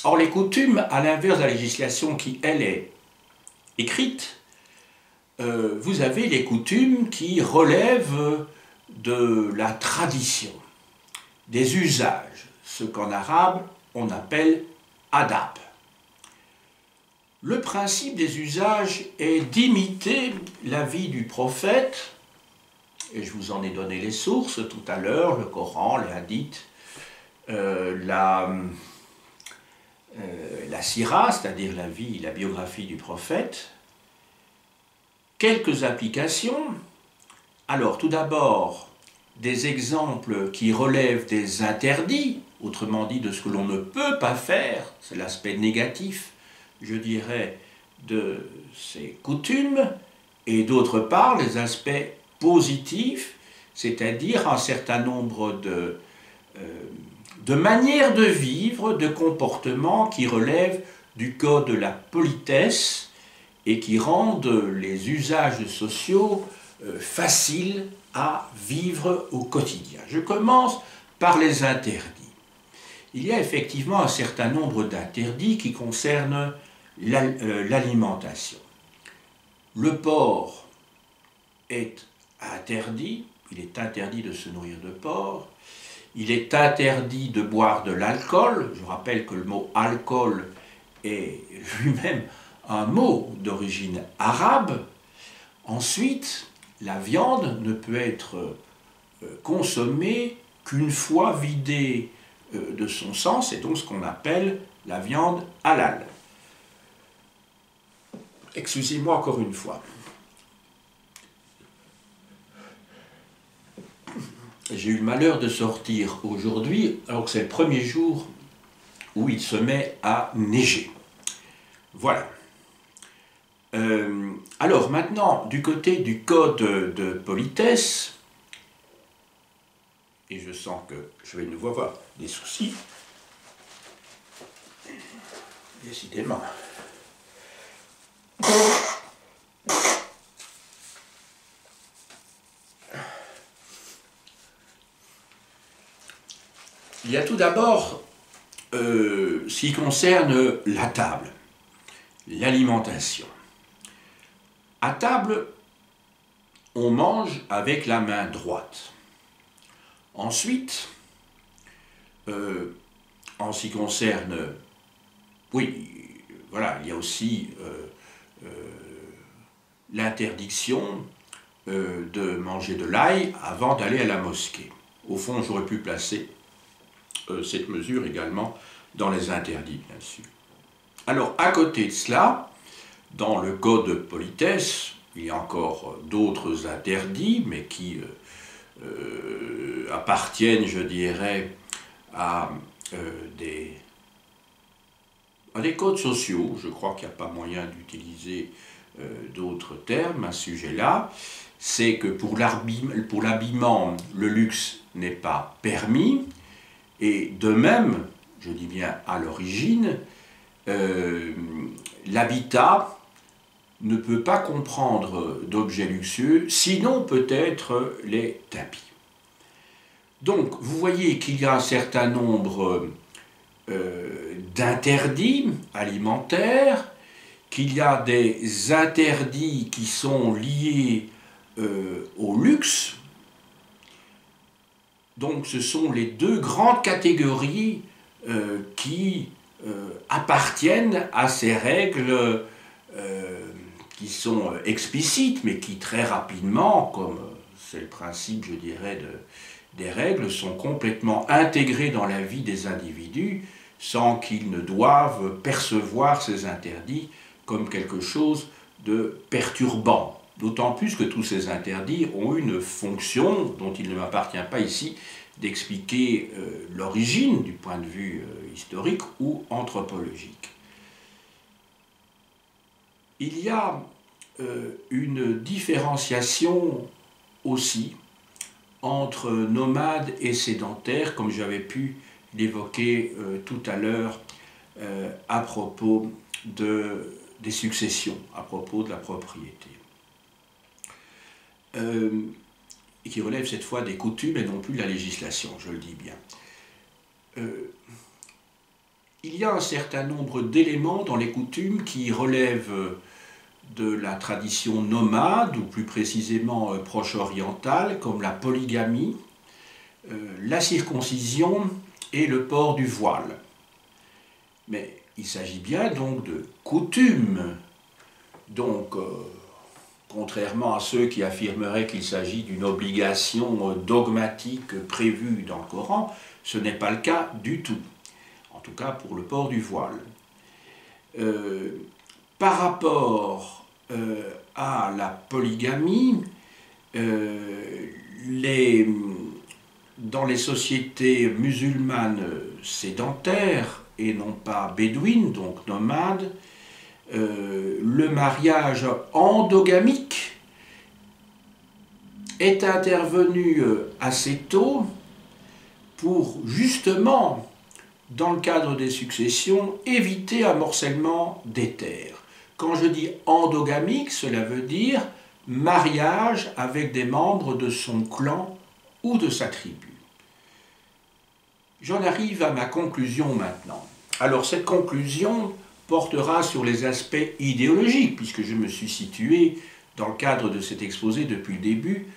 [SPEAKER 1] Or, les coutumes, à l'inverse de la législation qui, elle, est écrite, vous avez les coutumes qui relèvent de la tradition, des usages, ce qu'en arabe on appelle adab. Le principe des usages est d'imiter la vie du prophète, et je vous en ai donné les sources tout à l'heure, le Coran, les hadiths, la sira, c'est-à-dire la vie, la biographie du prophète. Quelques applications. Alors, tout d'abord, des exemples qui relèvent des interdits, autrement dit de ce que l'on ne peut pas faire, c'est l'aspect négatif, je dirais, de ces coutumes, et d'autre part, les aspects positifs, c'est-à-dire un certain nombre de manières de vivre, de comportements qui relèvent du code de la politesse et qui rendent les usages sociaux faciles à vivre au quotidien. Je commence par les interdits. Il y a effectivement un certain nombre d'interdits qui concernent l'alimentation. Le porc est interdit, il est interdit de se nourrir de porc. Il est interdit de boire de l'alcool. Je rappelle que le mot alcool est lui-même un mot d'origine arabe. Ensuite, la viande ne peut être consommée qu'une fois vidée de son sang. C'est donc ce qu'on appelle la viande halal. Excusez-moi encore une fois. j'ai eu le malheur de sortir aujourd'hui, alors que c'est le premier jour où il se met à neiger. Voilà. Alors maintenant, du côté du code de politesse, et je sens que je vais de nouveau avoir des soucis, décidément. Il y a tout d'abord ce qui concerne la table, l'alimentation. À table, on mange avec la main droite. Ensuite, en ce qui concerne, oui, voilà, il y a aussi l'interdiction de manger de l'ail avant d'aller à la mosquée. Au fond, j'aurais pu placer cette mesure également dans les interdits, bien sûr. Alors, à côté de cela, dans le code de politesse, il y a encore d'autres interdits, mais qui appartiennent, je dirais, à des codes sociaux. Je crois qu'il n'y a pas moyen d'utiliser d'autres termes à ce sujet-là. C'est que pour l'habillement, le luxe n'est pas permis, et de même, je dis bien à l'origine, l'habitat ne peut pas comprendre d'objets luxueux, sinon peut-être les tapis. Donc, vous voyez qu'il y a un certain nombre d'interdits alimentaires, qu'il y a des interdits qui sont liés au luxe. Donc, ce sont les deux grandes catégories qui appartiennent à ces règles qui sont explicites, mais qui très rapidement, comme c'est le principe, je dirais, des règles, sont complètement intégrées dans la vie des individus sans qu'ils ne doivent percevoir ces interdits comme quelque chose de perturbant. D'autant plus que tous ces interdits ont une fonction dont il ne m'appartient pas ici d'expliquer l'origine du point de vue historique ou anthropologique. Il y a une différenciation aussi entre nomades et sédentaires, comme j'avais pu l'évoquer tout à l'heure à propos des successions, à propos de la propriété. Et qui relève cette fois des coutumes et non plus de la législation, je le dis bien. Il y a un certain nombre d'éléments dans les coutumes qui relèvent de la tradition nomade, ou plus précisément proche-orientale, comme la polygamie, la circoncision et le port du voile. Mais il s'agit bien donc de coutumes. Donc, contrairement à ceux qui affirmeraient qu'il s'agit d'une obligation dogmatique prévue dans le Coran, ce n'est pas le cas du tout. En tout cas pour le port du voile. Par rapport à la polygamie, dans les sociétés musulmanes sédentaires et non pas bédouines, donc nomades, le mariage endogamique est intervenu assez tôt pour justement, dans le cadre des successions, éviter un morcellement des terres. Quand je dis endogamique, cela veut dire mariage avec des membres de son clan ou de sa tribu. J'en arrive à ma conclusion maintenant. Alors cette conclusion portera sur les aspects idéologiques, puisque je me suis situé dans le cadre de cet exposé depuis le début,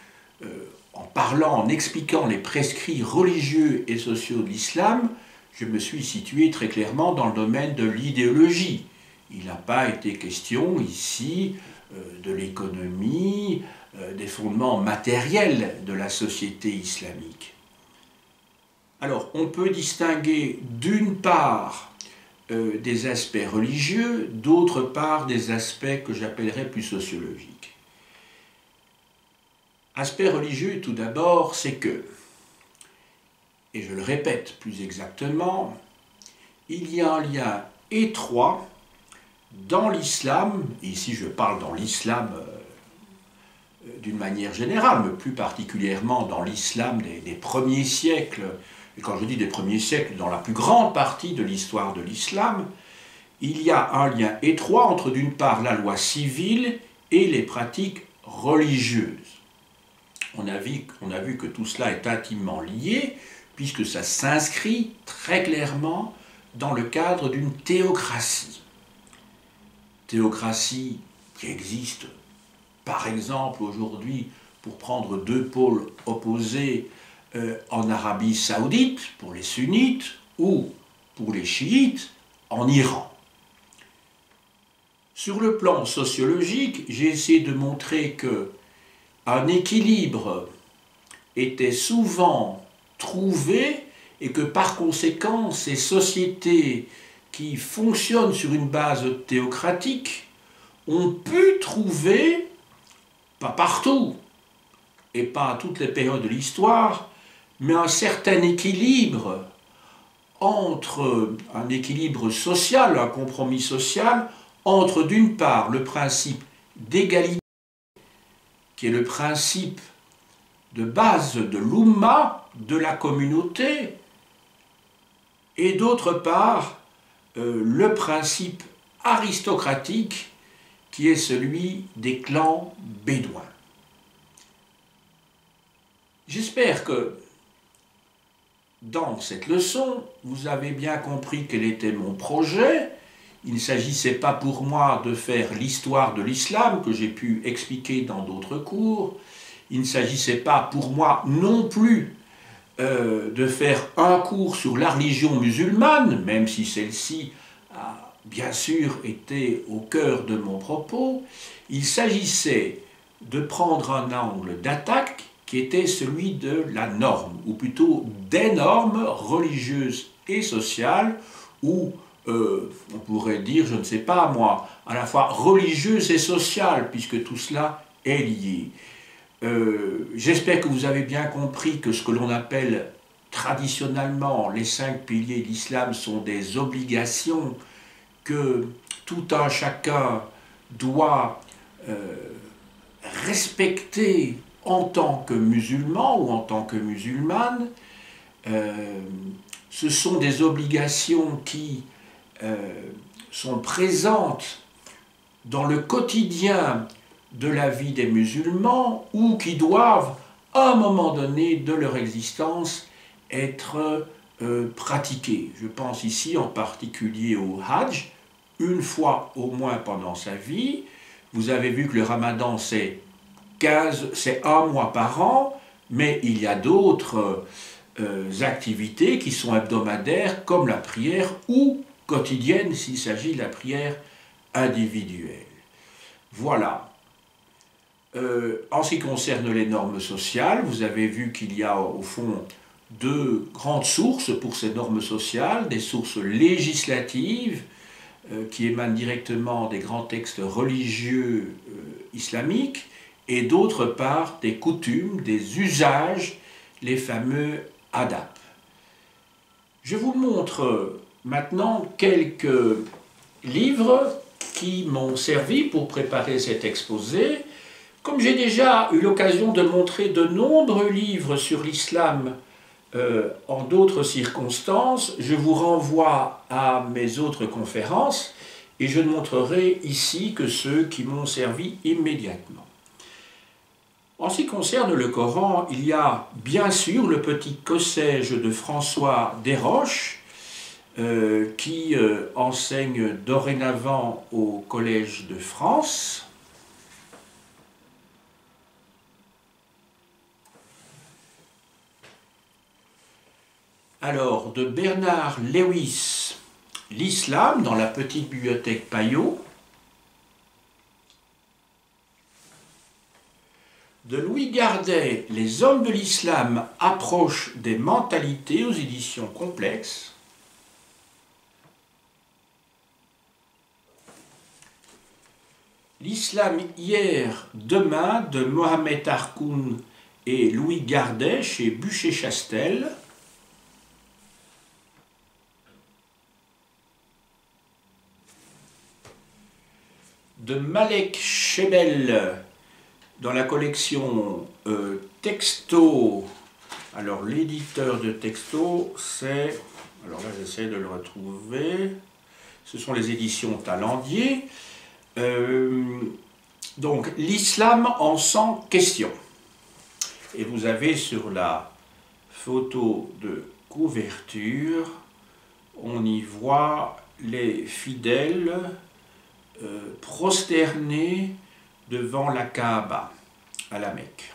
[SPEAKER 1] en parlant, en expliquant les prescrits religieux et sociaux de l'islam, je me suis situé très clairement dans le domaine de l'idéologie. Il n'a pas été question ici de l'économie, des fondements matériels de la société islamique. Alors, on peut distinguer d'une part des aspects religieux, d'autre part des aspects que j'appellerais plus sociologiques. Aspect religieux, tout d'abord, c'est que et je le répète plus exactement, il y a un lien étroit dans l'islam, et ici je parle dans l'islam d'une manière générale, mais plus particulièrement dans l'islam des premiers siècles, et quand je dis des premiers siècles, dans la plus grande partie de l'histoire de l'islam, il y a un lien étroit entre d'une part la loi civile et les pratiques religieuses. On a vu que tout cela est intimement lié, puisque ça s'inscrit très clairement dans le cadre d'une théocratie. Théocratie qui existe, par exemple, aujourd'hui, pour prendre deux pôles opposés, en Arabie Saoudite, pour les sunnites, ou pour les chiites, en Iran. Sur le plan sociologique, j'ai essayé de montrer qu'un équilibre était souvent trouvé et que par conséquent, ces sociétés qui fonctionnent sur une base théocratique ont pu trouver, pas partout et pas à toutes les périodes de l'histoire, mais un certain équilibre entre un équilibre social, un compromis social, entre d'une part le principe d'égalité, qui est le principe de base de l'Oumma, de la communauté, et d'autre part le principe aristocratique qui est celui des clans bédouins. J'espère que dans cette leçon, vous avez bien compris quel était mon projet. Il ne s'agissait pas pour moi de faire l'histoire de l'islam que j'ai pu expliquer dans d'autres cours. Il ne s'agissait pas pour moi non plus de faire un cours sur la religion musulmane, même si celle-ci a bien sûr été au cœur de mon propos. Il s'agissait de prendre un angle d'attaque qui était celui de la norme, ou plutôt des normes religieuses et sociales, ou on pourrait dire, je ne sais pas moi, à la fois religieuse et sociale, puisque tout cela est lié. J'espère que vous avez bien compris que ce que l'on appelle traditionnellement les 5 piliers de l'islam sont des obligations que tout un chacun doit respecter en tant que musulman ou en tant que musulmane. Ce sont des obligations qui sont présentes dans le quotidien de la vie des musulmans ou qui doivent, à un moment donné de leur existence, être pratiquées. Je pense ici en particulier au Hajj, une fois au moins pendant sa vie. Vous avez vu que le Ramadan, c'est un mois par an, mais il y a d'autres activités qui sont hebdomadaires, comme la prière, ou quotidienne s'il s'agit de la prière individuelle. Voilà. En ce qui concerne les normes sociales, vous avez vu qu'il y a au fond 2 grandes sources pour ces normes sociales, des sources législatives qui émanent directement des grands textes religieux islamiques, et d'autre part des coutumes, des usages, les fameux adab. Je vous montre maintenant quelques livres qui m'ont servi pour préparer cet exposé. Comme j'ai déjà eu l'occasion de montrer de nombreux livres sur l'islam en d'autres circonstances, je vous renvoie à mes autres conférences et je ne montrerai ici que ceux qui m'ont servi immédiatement. En ce qui concerne le Coran, il y a bien sûr le petit Cossège de François Desroches qui enseigne dorénavant au Collège de France. Alors, de Bernard Lewis, l'islam dans la petite bibliothèque Payot. De Louis Gardet, les hommes de l'islam approchent des mentalités aux éditions Complexes. L'islam hier, demain de Mohamed Harkoun et Louis Gardet chez Bûcher-Chastel. de Malek Shebel dans la collection Texto. Alors l'éditeur de Texto, c'est... Alors là j'essaie de le retrouver. Ce sont les éditions Talendier. Donc l'islam en 100 questions. Et vous avez sur la photo de couverture, on y voit les fidèles prosternés devant la Kaaba à la Mecque.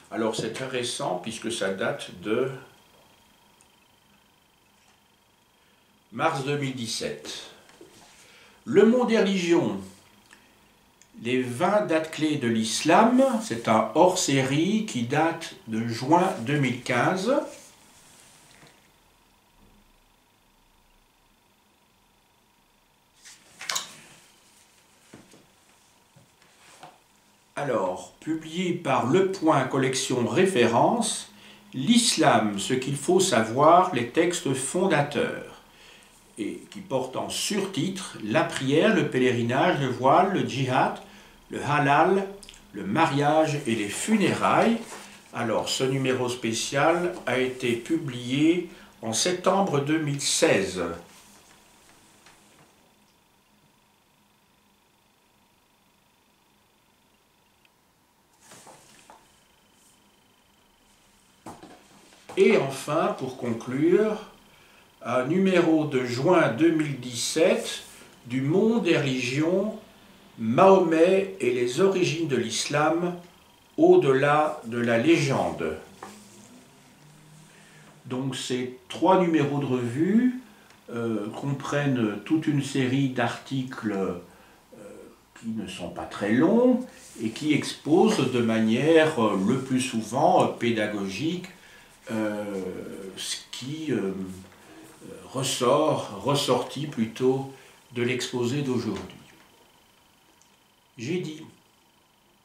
[SPEAKER 1] Alors c'est très récent puisque ça date de mars 2017. Le mot des religions, les 20 dates clés de l'islam, c'est un hors-série qui date de juin 2015. Alors, publié par Le Point, collection référence, l'islam, ce qu'il faut savoir, les textes fondateurs, et qui porte en surtitre la prière, le pèlerinage, le voile, le djihad, le halal, le mariage et les funérailles. Alors, ce numéro spécial a été publié en septembre 2016. Et enfin, pour conclure, un numéro de juin 2017 du Monde des religions, Mahomet et les origines de l'islam au-delà de la légende. Donc ces 3 numéros de revue comprennent toute une série d'articles qui ne sont pas très longs et qui exposent de manière le plus souvent pédagogique ce qui ressorti plutôt de l'exposé d'aujourd'hui. J'ai dit.